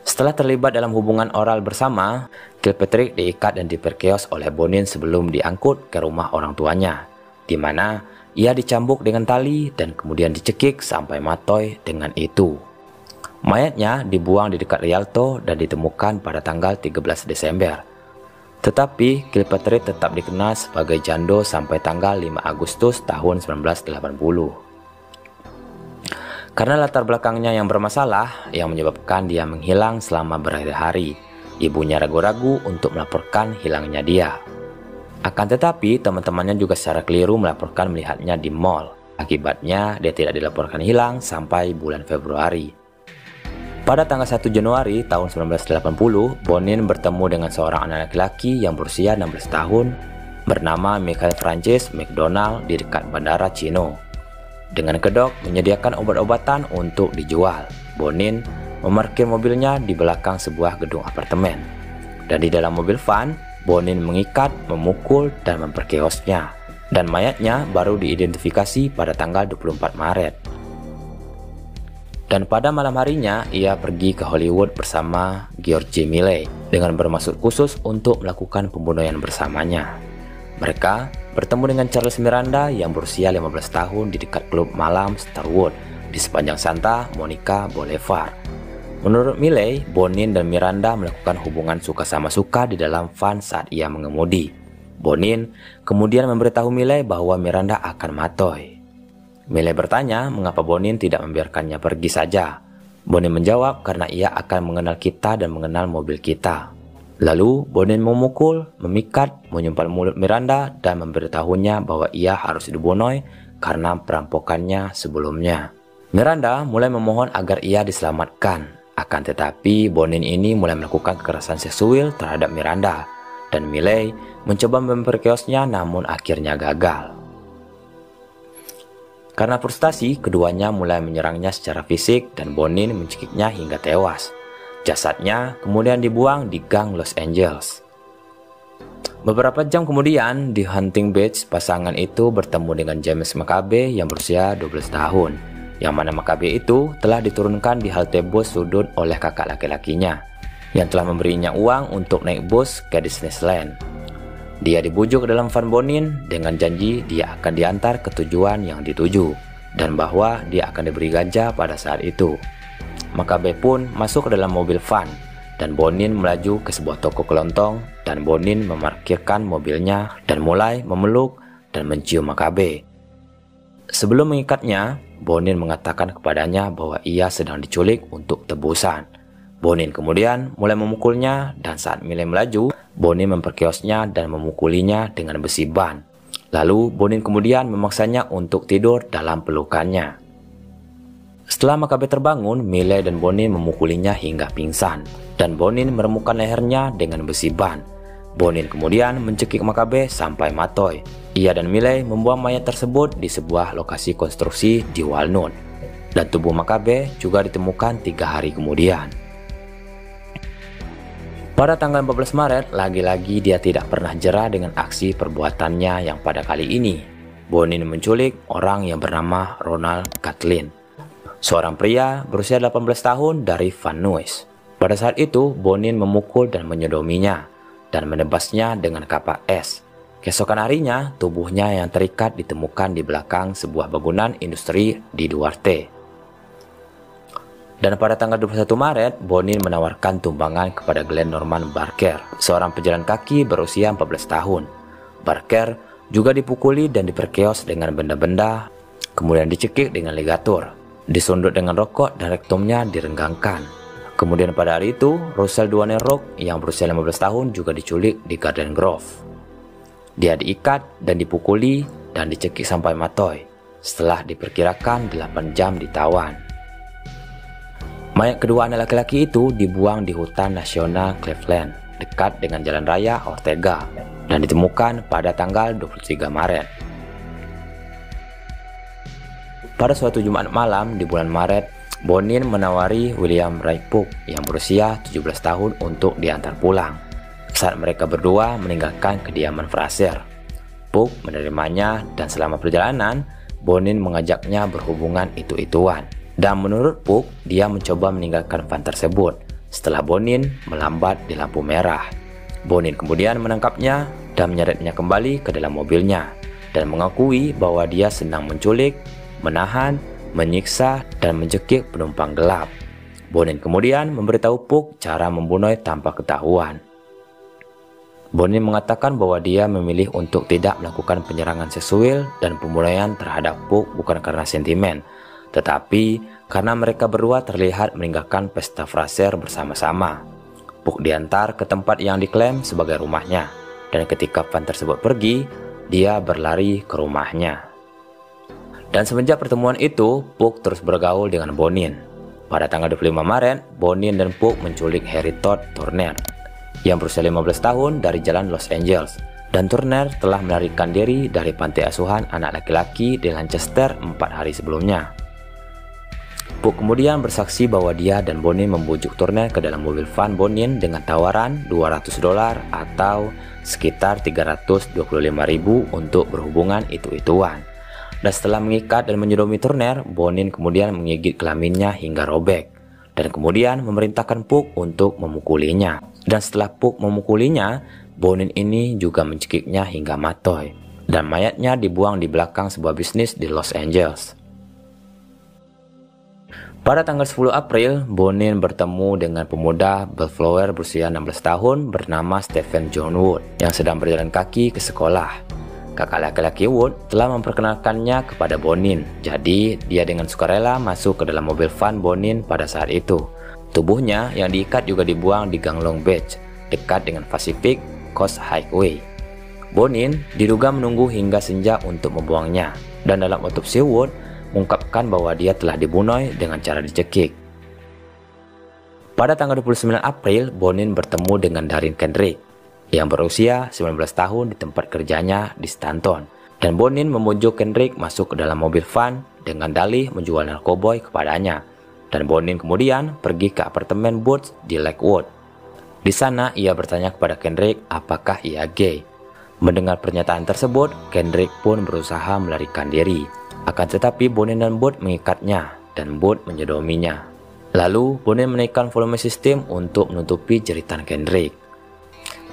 Setelah terlibat dalam hubungan oral bersama, Kilpatrick diikat dan diperkeos oleh Bonin sebelum diangkut ke rumah orang tuanya, di mana Ia dicambuk dengan tali dan kemudian dicekik sampai matoy dengan itu. Mayatnya dibuang di dekat Rialto dan ditemukan pada tanggal 13 Desember. Tetapi Kilpatrick tetap dikenal sebagai jando sampai tanggal 5 Agustus tahun 1980. Karena latar belakangnya yang bermasalah yang menyebabkan dia menghilang selama berhari-hari, ibunya ragu-ragu untuk melaporkan hilangnya dia. Akan tetapi, teman-temannya juga secara keliru melaporkan melihatnya di mall. Akibatnya, dia tidak dilaporkan hilang sampai bulan Februari. Pada tanggal 1 Januari tahun 1980, Bonin bertemu dengan seorang anak laki-laki yang berusia 16 tahun bernama Michael Francis McDonald di dekat Bandara Chino. Dengan kedok menyediakan obat-obatan untuk dijual, Bonin memarkir mobilnya di belakang sebuah gedung apartemen. Dan di dalam mobil van, Bonin mengikat, memukul, dan memperkeosnya. Dan mayatnya baru diidentifikasi pada tanggal 24 Maret. Dan pada malam harinya, ia pergi ke Hollywood bersama George Milley dengan bermaksud khusus untuk melakukan pembunuhan bersamanya. Mereka bertemu dengan Charles Miranda yang berusia 15 tahun di dekat klub malam Starwood di sepanjang Santa Monica Boulevard. Menurut Milley, Bonin dan Miranda melakukan hubungan suka sama suka di dalam van saat ia mengemudi. Bonin kemudian memberitahu Milley bahwa Miranda akan matoy. Milley bertanya mengapa Bonin tidak membiarkannya pergi saja. Bonin menjawab karena ia akan mengenal kita dan mengenal mobil kita. Lalu Bonin memukul, memikat, menyumpal mulut Miranda dan memberitahunya bahwa ia harus dibunuh karena perampokannya sebelumnya. Miranda mulai memohon agar ia diselamatkan. Akan tetapi, Bonin ini mulai melakukan kekerasan seksual terhadap Miranda, dan Milley mencoba memperkeosnya namun akhirnya gagal. Karena frustasi, keduanya mulai menyerangnya secara fisik dan Bonin mencekiknya hingga tewas. Jasadnya kemudian dibuang di gang Los Angeles. Beberapa jam kemudian, di Hunting Beach, pasangan itu bertemu dengan James McCabe yang berusia 12 tahun. Yang mana McCabe itu telah diturunkan di halte bus sudut oleh kakak laki-lakinya yang telah memberinya uang untuk naik bus ke Disneyland. Dia dibujuk ke dalam van Bonin dengan janji dia akan diantar ke tujuan yang dituju dan bahwa dia akan diberi ganja pada saat itu. McCabe pun masuk ke dalam mobil van dan Bonin melaju ke sebuah toko kelontong dan Bonin memarkirkan mobilnya dan mulai memeluk dan mencium McCabe. Sebelum mengikatnya, Bonin mengatakan kepadanya bahwa ia sedang diculik untuk tebusan. Bonin kemudian mulai memukulnya dan saat Milley melaju, Bonin memperkeosnya dan memukulinya dengan besi ban. Lalu Bonin kemudian memaksanya untuk tidur dalam pelukannya. Setelah McCabe terbangun, Milley dan Bonin memukulinya hingga pingsan dan Bonin meremukkan lehernya dengan besi ban. Bonin kemudian mencekik McCabe sampai matoy. Ia dan Milley membuang mayat tersebut di sebuah lokasi konstruksi di Walnut. Dan tubuh McCabe juga ditemukan 3 hari kemudian. Pada tanggal 14 Maret, lagi-lagi dia tidak pernah jera dengan aksi perbuatannya yang pada kali ini. Bonin menculik orang yang bernama Ronald Catlin, seorang pria berusia 18 tahun dari Van Nuys. Pada saat itu, Bonin memukul dan menyodominya dan menebasnya dengan kapak es. Keesokan harinya, tubuhnya yang terikat ditemukan di belakang sebuah bangunan industri di Duarte. Dan pada tanggal 21 Maret, Bonin menawarkan tumbangan kepada Glenn Norman Barker, seorang pejalan kaki berusia 14 tahun. Barker juga dipukuli dan diperkeos dengan benda-benda, kemudian dicekik dengan ligatur, disundut dengan rokok dan rektumnya direnggangkan. Kemudian pada hari itu, Russell Duane Rock yang berusia 15 tahun juga diculik di Garden Grove. Dia diikat dan dipukuli dan dicekik sampai matoy. Setelah diperkirakan 8 jam ditawan. Mayat kedua anak laki-laki itu dibuang di hutan nasional Cleveland dekat dengan jalan raya Ortega dan ditemukan pada tanggal 23 Maret. Pada suatu Jumat malam di bulan Maret, Bonin menawari William Ray Pook yang berusia 17 tahun untuk diantar pulang. Saat mereka berdua meninggalkan kediaman Fraser, Pook menerimanya dan selama perjalanan, Bonin mengajaknya berhubungan itu-ituan. Dan menurut Pook, dia mencoba meninggalkan van tersebut setelah Bonin melambat di lampu merah. Bonin kemudian menangkapnya dan menyeretnya kembali ke dalam mobilnya dan mengakui bahwa dia sedang menculik, menahan, menyiksa, dan mencekik penumpang gelap. Bonin kemudian memberitahu Puck cara membunuh tanpa ketahuan. Bonin mengatakan bahwa dia memilih untuk tidak melakukan penyerangan seksual dan pembunuhan terhadap Puck bukan karena sentimen, tetapi karena mereka berdua terlihat meninggalkan pesta Frasier bersama-sama. Puck diantar ke tempat yang diklaim sebagai rumahnya, dan ketika van tersebut pergi, dia berlari ke rumahnya. Dan semenjak pertemuan itu, Puck terus bergaul dengan Bonin. Pada tanggal 25 Maret, Bonin dan Puck menculik Harry Todd Turner yang berusia 15 tahun dari jalan Los Angeles, dan Turner telah melarikan diri dari panti asuhan anak laki-laki di Lancaster 4 hari sebelumnya. Puck kemudian bersaksi bahwa dia dan Bonin membujuk Turner ke dalam mobil van Bonin dengan tawaran $200 atau sekitar 325.000 untuk berhubungan itu-ituan. Dan setelah mengikat dan menyodomi Turner, Bonin kemudian menggigit kelaminnya hingga robek, dan kemudian memerintahkan Puck untuk memukulinya. Dan setelah Puck memukulinya, Bonin ini juga mencekiknya hingga mati, dan mayatnya dibuang di belakang sebuah bisnis di Los Angeles. Pada tanggal 10 April, Bonin bertemu dengan pemuda Bellflower berusia 16 tahun bernama Stephen John Wood yang sedang berjalan kaki ke sekolah. Kakak laki-laki Wood telah memperkenalkannya kepada Bonin, jadi dia dengan sukarela masuk ke dalam mobil van Bonin pada saat itu. Tubuhnya yang diikat juga dibuang di Gang Long Beach, dekat dengan Pacific Coast Highway. Bonin diduga menunggu hingga senja untuk membuangnya, dan dalam otopsi Wood mengungkapkan bahwa dia telah dibunuh dengan cara dicekik. Pada tanggal 29 April, Bonin bertemu dengan Darren Kendrick yang berusia 19 tahun di tempat kerjanya di Stanton, dan Bonin membujuk Kendrick masuk ke dalam mobil van dengan dalih menjual narkoba kepadanya, dan Bonin kemudian pergi ke apartemen Boots di Lakewood. Di sana ia bertanya kepada Kendrick apakah ia gay. Mendengar pernyataan tersebut, Kendrick pun berusaha melarikan diri. Akan tetapi Bonin dan Boots mengikatnya, dan Boots menyodominya. Lalu Bonin menaikkan volume sistem untuk menutupi jeritan Kendrick.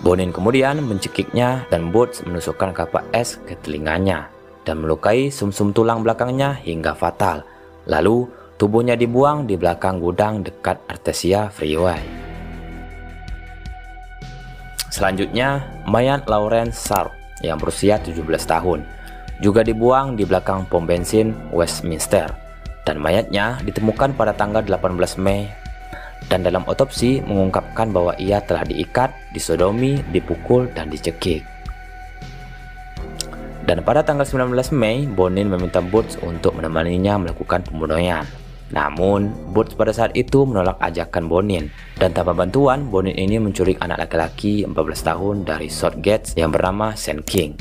Bonin kemudian mencekiknya, dan Boots menusukkan kapak es ke telinganya dan melukai sumsum tulang belakangnya hingga fatal. Lalu tubuhnya dibuang di belakang gudang dekat Artesia Freeway. Selanjutnya, mayat Lawrence Sharp yang berusia 17 tahun juga dibuang di belakang pom bensin Westminster, dan mayatnya ditemukan pada tanggal 18 Mei, dan dalam otopsi mengungkapkan bahwa ia telah diikat, disodomi, dipukul, dan dicekik. Dan pada tanggal 19 Mei, Bonin meminta Boots untuk menemaninya melakukan pembunuhan. Namun, Boots pada saat itu menolak ajakan Bonin, dan tanpa bantuan, Bonin ini menculik anak laki-laki 14 tahun dari Southgate yang bernama Sean King.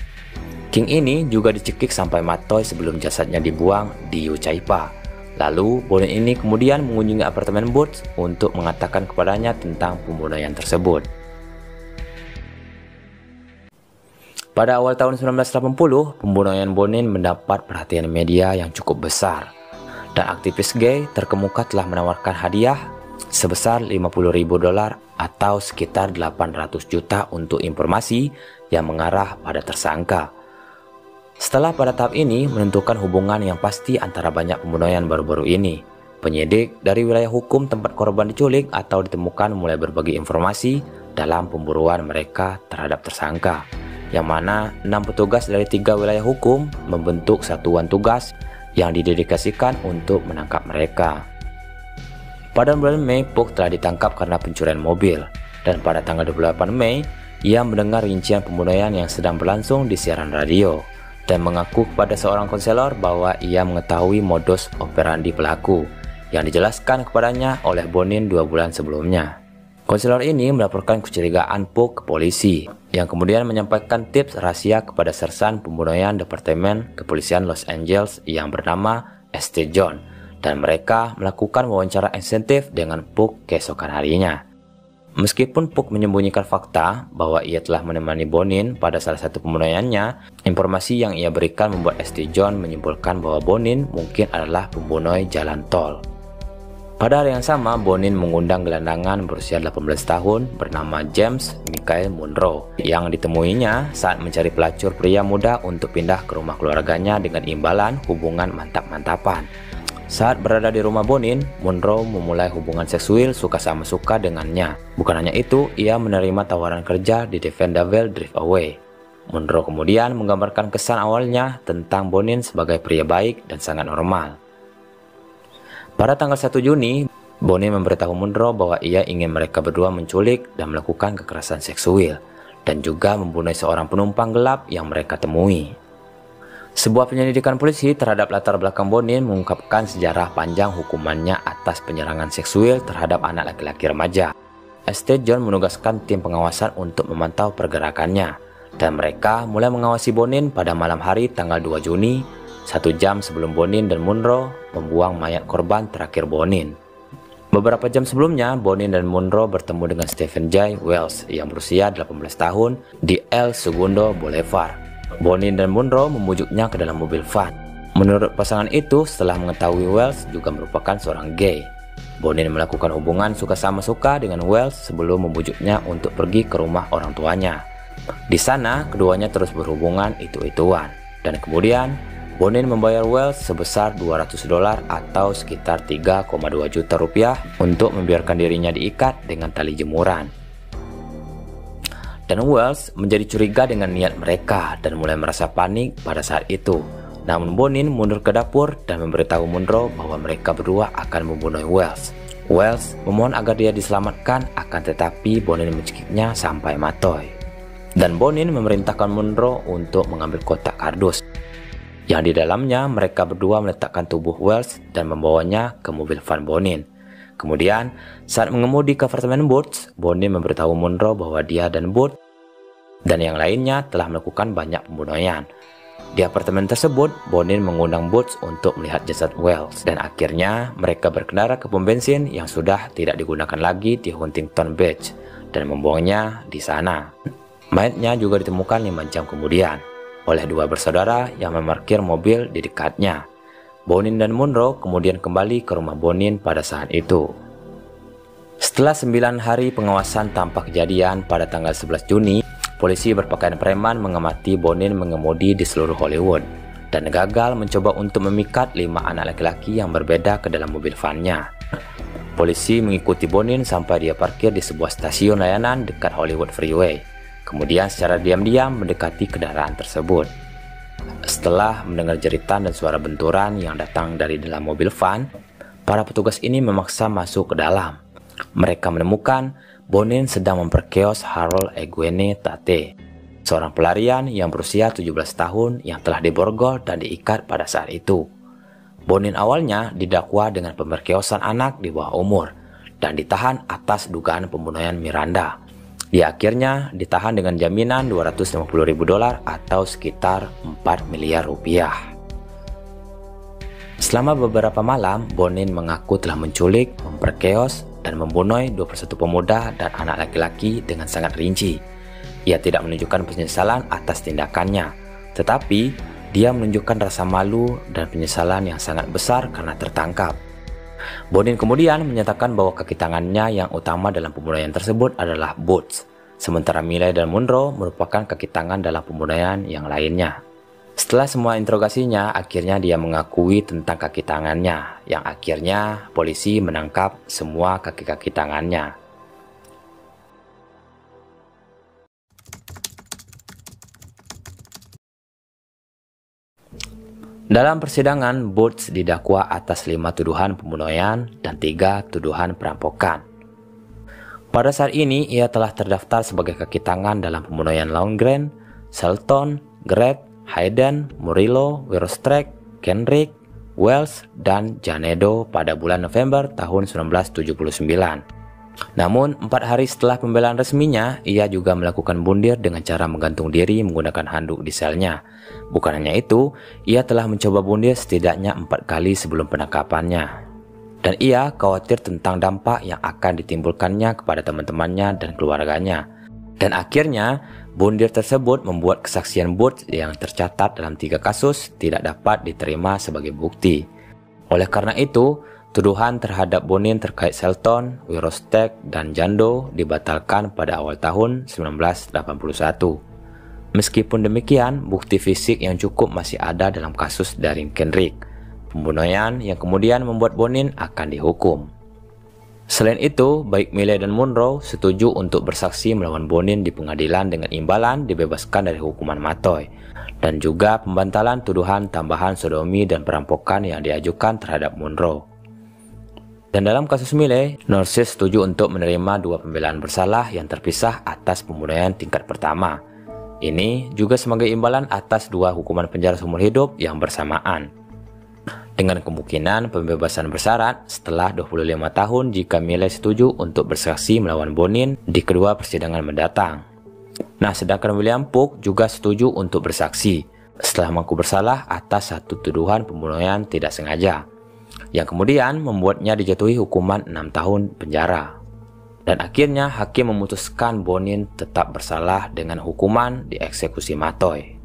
King ini juga dicekik sampai mati sebelum jasadnya dibuang di Yucaipa. Lalu, Bonin ini kemudian mengunjungi apartemen Boots untuk mengatakan kepadanya tentang pembunuhan tersebut. Pada awal tahun 1980, pembunuhan Bonin mendapat perhatian media yang cukup besar, dan aktivis gay terkemuka telah menawarkan hadiah sebesar $50.000 atau sekitar 800 juta untuk informasi yang mengarah pada tersangka. Setelah pada tahap ini menentukan hubungan yang pasti antara banyak pembunuhan baru-baru ini, penyidik dari wilayah hukum tempat korban diculik atau ditemukan mulai berbagi informasi dalam pemburuan mereka terhadap tersangka, yang mana 6 petugas dari 3 wilayah hukum membentuk satuan tugas yang didedikasikan untuk menangkap mereka. Pada bulan Mei, Puck telah ditangkap karena pencurian mobil, dan pada tanggal 28 Mei, ia mendengar rincian pembunuhan yang sedang berlangsung di siaran radio, dan mengaku kepada seorang konselor bahwa ia mengetahui modus operandi pelaku yang dijelaskan kepadanya oleh Bonin 2 bulan sebelumnya. Konselor ini melaporkan kecurigaan Puck ke polisi, yang kemudian menyampaikan tips rahasia kepada sersan pembunuhan Departemen Kepolisian Los Angeles yang bernama St. John, dan mereka melakukan wawancara insentif dengan Puck keesokan harinya. Meskipun Puck menyembunyikan fakta bahwa ia telah menemani Bonin pada salah satu pembunuhannya, informasi yang ia berikan membuat St. John menyimpulkan bahwa Bonin mungkin adalah pembunuh jalan tol. Pada hari yang sama, Bonin mengundang gelandangan berusia 18 tahun bernama James Michael Monroe yang ditemuinya saat mencari pelacur pria muda untuk pindah ke rumah keluarganya dengan imbalan hubungan mantap-mantapan. Saat berada di rumah Bonin, Monroe memulai hubungan seksual suka sama suka dengannya. Bukan hanya itu, ia menerima tawaran kerja di Defendaville Driftway. Monroe kemudian menggambarkan kesan awalnya tentang Bonin sebagai pria baik dan sangat normal. Pada tanggal 1 Juni, Bonin memberitahu Monroe bahwa ia ingin mereka berdua menculik dan melakukan kekerasan seksual, dan juga membunuh seorang penumpang gelap yang mereka temui. Sebuah penyelidikan polisi terhadap latar belakang Bonin mengungkapkan sejarah panjang hukumannya atas penyerangan seksual terhadap anak laki-laki remaja. Estate John menugaskan tim pengawasan untuk memantau pergerakannya, dan mereka mulai mengawasi Bonin pada malam hari tanggal 2 Juni, 1 jam sebelum Bonin dan Monroe membuang mayat korban terakhir Bonin. Beberapa jam sebelumnya, Bonin dan Monroe bertemu dengan Stephen J. Wells yang berusia 18 tahun di El Segundo Boulevard. Bonin dan Monroe membujuknya ke dalam mobil van. Menurut pasangan itu, setelah mengetahui Wells juga merupakan seorang gay, Bonin melakukan hubungan suka sama suka dengan Wells sebelum membujuknya untuk pergi ke rumah orang tuanya. Di sana, keduanya terus berhubungan itu-ituan, dan kemudian Bonin membayar Wells sebesar $200 atau sekitar 3,2 juta rupiah untuk membiarkan dirinya diikat dengan tali jemuran. Dan Wells menjadi curiga dengan niat mereka dan mulai merasa panik pada saat itu. Namun Bonin mundur ke dapur dan memberitahu Monroe bahwa mereka berdua akan membunuh Wells. Wells memohon agar dia diselamatkan, akan tetapi Bonin mencekiknya sampai mati. Dan Bonin memerintahkan Monroe untuk mengambil kotak kardus, yang di dalamnya mereka berdua meletakkan tubuh Wells dan membawanya ke mobil van Bonin. Kemudian, saat mengemudi ke apartemen Boots, Bonin memberitahu Monroe bahwa dia dan Boots dan yang lainnya telah melakukan banyak pembunuhan. Di apartemen tersebut, Bonin mengundang Boots untuk melihat jasad Wells, dan akhirnya mereka berkendara ke pom bensin yang sudah tidak digunakan lagi di Huntington Beach dan membuangnya di sana. Mayatnya juga ditemukan 5 jam kemudian oleh dua bersaudara yang memarkir mobil di dekatnya. Bonin dan Monroe kemudian kembali ke rumah Bonin pada saat itu. Setelah 9 hari pengawasan tanpa kejadian, pada tanggal 11 Juni, polisi berpakaian preman mengamati Bonin mengemudi di seluruh Hollywood dan gagal mencoba untuk memikat 5 anak laki-laki yang berbeda ke dalam mobil van-nya. Polisi mengikuti Bonin sampai dia parkir di sebuah stasiun layanan dekat Hollywood Freeway. Kemudian secara diam-diam mendekati kendaraan tersebut. Setelah mendengar jeritan dan suara benturan yang datang dari dalam mobil van, para petugas ini memaksa masuk ke dalam. Mereka menemukan Bonin sedang memperkeos Harold Egwene Tate, seorang pelarian yang berusia 17 tahun yang telah diborgol dan diikat pada saat itu. Bonin awalnya didakwa dengan pemerkiosan anak di bawah umur dan ditahan atas dugaan pembunuhan Miranda. Dia akhirnya ditahan dengan jaminan $250.000 atau sekitar 4 miliar rupiah. Selama beberapa malam, Bonin mengaku telah menculik, memperkeos, dan membunuh 21 pemuda dan anak laki-laki dengan sangat rinci. Ia tidak menunjukkan penyesalan atas tindakannya, tetapi dia menunjukkan rasa malu dan penyesalan yang sangat besar karena tertangkap. Bonin kemudian menyatakan bahwa kaki tangannya yang utama dalam pembunuhan tersebut adalah Boots, sementara Miley dan Monroe merupakan kaki tangan dalam pembunuhan yang lainnya. Setelah semua interogasinya, akhirnya dia mengakui tentang kaki tangannya, yang akhirnya polisi menangkap semua kaki-kaki tangannya. Dalam persidangan, Boots didakwa atas 5 tuduhan pembunuhan dan 3 tuduhan perampokan. Pada saat ini, ia telah terdaftar sebagai kaki tangan dalam pembunuhan Longren, Shelton, Greb, Hayden, Murillo, Werostrek, Kenrick, Wells, dan Janedo pada bulan November tahun 1979. Namun, 4 hari setelah pembelaan resminya, ia juga melakukan bundir dengan cara menggantung diri menggunakan handuk di selnya. Bukan hanya itu, ia telah mencoba bundir setidaknya 4 kali sebelum penangkapannya. Dan ia khawatir tentang dampak yang akan ditimbulkannya kepada teman-temannya dan keluarganya. Dan akhirnya, bundir tersebut membuat kesaksian Boots yang tercatat dalam 3 kasus tidak dapat diterima sebagai bukti. Oleh karena itu, Tuduhan terhadap Bonin terkait Shelton, Wirostek, dan Jando dibatalkan pada awal tahun 1981. Meskipun demikian, bukti fisik yang cukup masih ada dalam kasus Darren Kendrick, pembunuhan yang kemudian membuat Bonin akan dihukum. Selain itu, baik Milley dan Monroe setuju untuk bersaksi melawan Bonin di pengadilan dengan imbalan dibebaskan dari hukuman matoy, dan juga pembantalan tuduhan tambahan sodomi dan perampokan yang diajukan terhadap Monroe. Dan dalam kasus Milley, Narcisse setuju untuk menerima 2 pembelaan bersalah yang terpisah atas pembunuhan tingkat pertama. Ini juga sebagai imbalan atas 2 hukuman penjara seumur hidup yang bersamaan. Dengan kemungkinan pembebasan bersyarat setelah 25 tahun jika Milley setuju untuk bersaksi melawan Bonin di kedua persidangan mendatang. Nah, sedangkan William Pugh juga setuju untuk bersaksi setelah mengaku bersalah atas 1 tuduhan pembunuhan tidak sengaja, yang kemudian membuatnya dijatuhi hukuman 6 tahun penjara. Dan akhirnya hakim memutuskan Bonin tetap bersalah dengan hukuman dieksekusi matoy.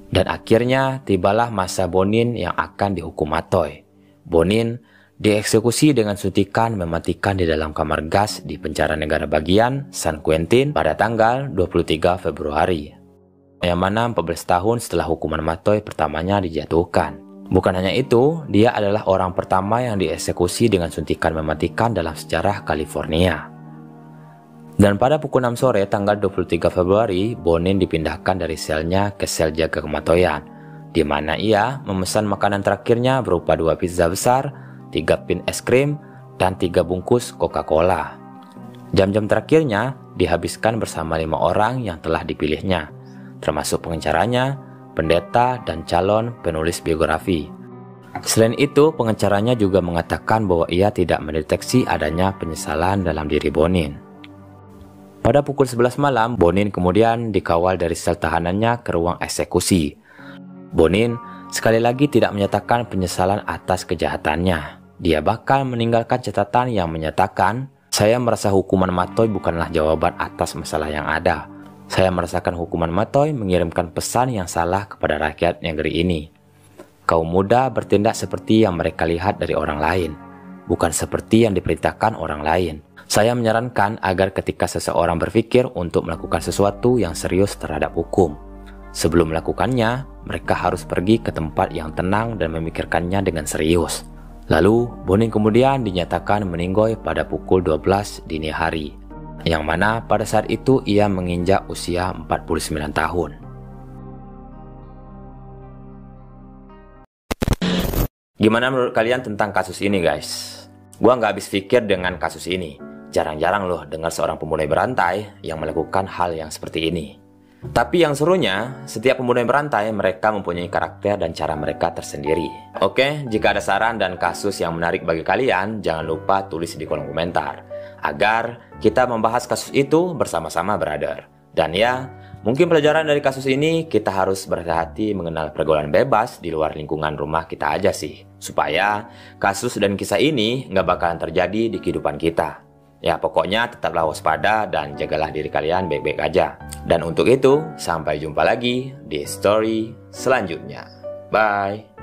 Dan akhirnya tibalah masa Bonin yang akan dihukum matoy. Bonin dieksekusi dengan suntikan mematikan di dalam kamar gas di penjara negara bagian San Quentin pada tanggal 23 Februari. Yang mana 14 tahun setelah hukuman matoy pertamanya dijatuhkan. Bukan hanya itu, dia adalah orang pertama yang dieksekusi dengan suntikan mematikan dalam sejarah California. Dan pada pukul 6 sore tanggal 23 Februari, Bonin dipindahkan dari selnya ke sel jaga kematoyan, di mana ia memesan makanan terakhirnya berupa 2 pizza besar, 3 pin es krim, dan 3 bungkus Coca-Cola. Jam-jam terakhirnya dihabiskan bersama 5 orang yang telah dipilihnya, termasuk pengacaranya, pendeta, dan calon penulis biografi. Selain itu, pengacaranya juga mengatakan bahwa ia tidak mendeteksi adanya penyesalan dalam diri Bonin. Pada pukul 11 malam, Bonin kemudian dikawal dari sel tahanannya ke ruang eksekusi. Bonin sekali lagi tidak menyatakan penyesalan atas kejahatannya. Dia bahkan meninggalkan catatan yang menyatakan, "Saya merasa hukuman matoy bukanlah jawaban atas masalah yang ada. Saya merasakan hukuman matoy mengirimkan pesan yang salah kepada rakyat negeri ini. Kaum muda bertindak seperti yang mereka lihat dari orang lain, bukan seperti yang diperintahkan orang lain. Saya menyarankan agar ketika seseorang berpikir untuk melakukan sesuatu yang serius terhadap hukum, sebelum melakukannya, mereka harus pergi ke tempat yang tenang dan memikirkannya dengan serius." Lalu, Bonin kemudian dinyatakan meninggoy pada pukul 12 dini hari, yang mana pada saat itu ia menginjak usia 49 tahun. Gimana menurut kalian tentang kasus ini, guys? Gua nggak habis pikir dengan kasus ini. Jarang-jarang loh dengar seorang pembunuh berantai yang melakukan hal yang seperti ini. Tapi yang serunya, setiap pembunuh berantai mereka mempunyai karakter dan cara mereka tersendiri. Oke, jika ada saran dan kasus yang menarik bagi kalian, jangan lupa tulis di kolom komentar, agar kita membahas kasus itu bersama-sama, brother. Dan ya, mungkin pelajaran dari kasus ini, kita harus berhati-hati mengenal pergaulan bebas di luar lingkungan rumah kita aja sih, supaya kasus dan kisah ini nggak bakalan terjadi di kehidupan kita. Ya pokoknya tetaplah waspada dan jagalah diri kalian baik-baik aja. Dan untuk itu, sampai jumpa lagi di story selanjutnya. Bye.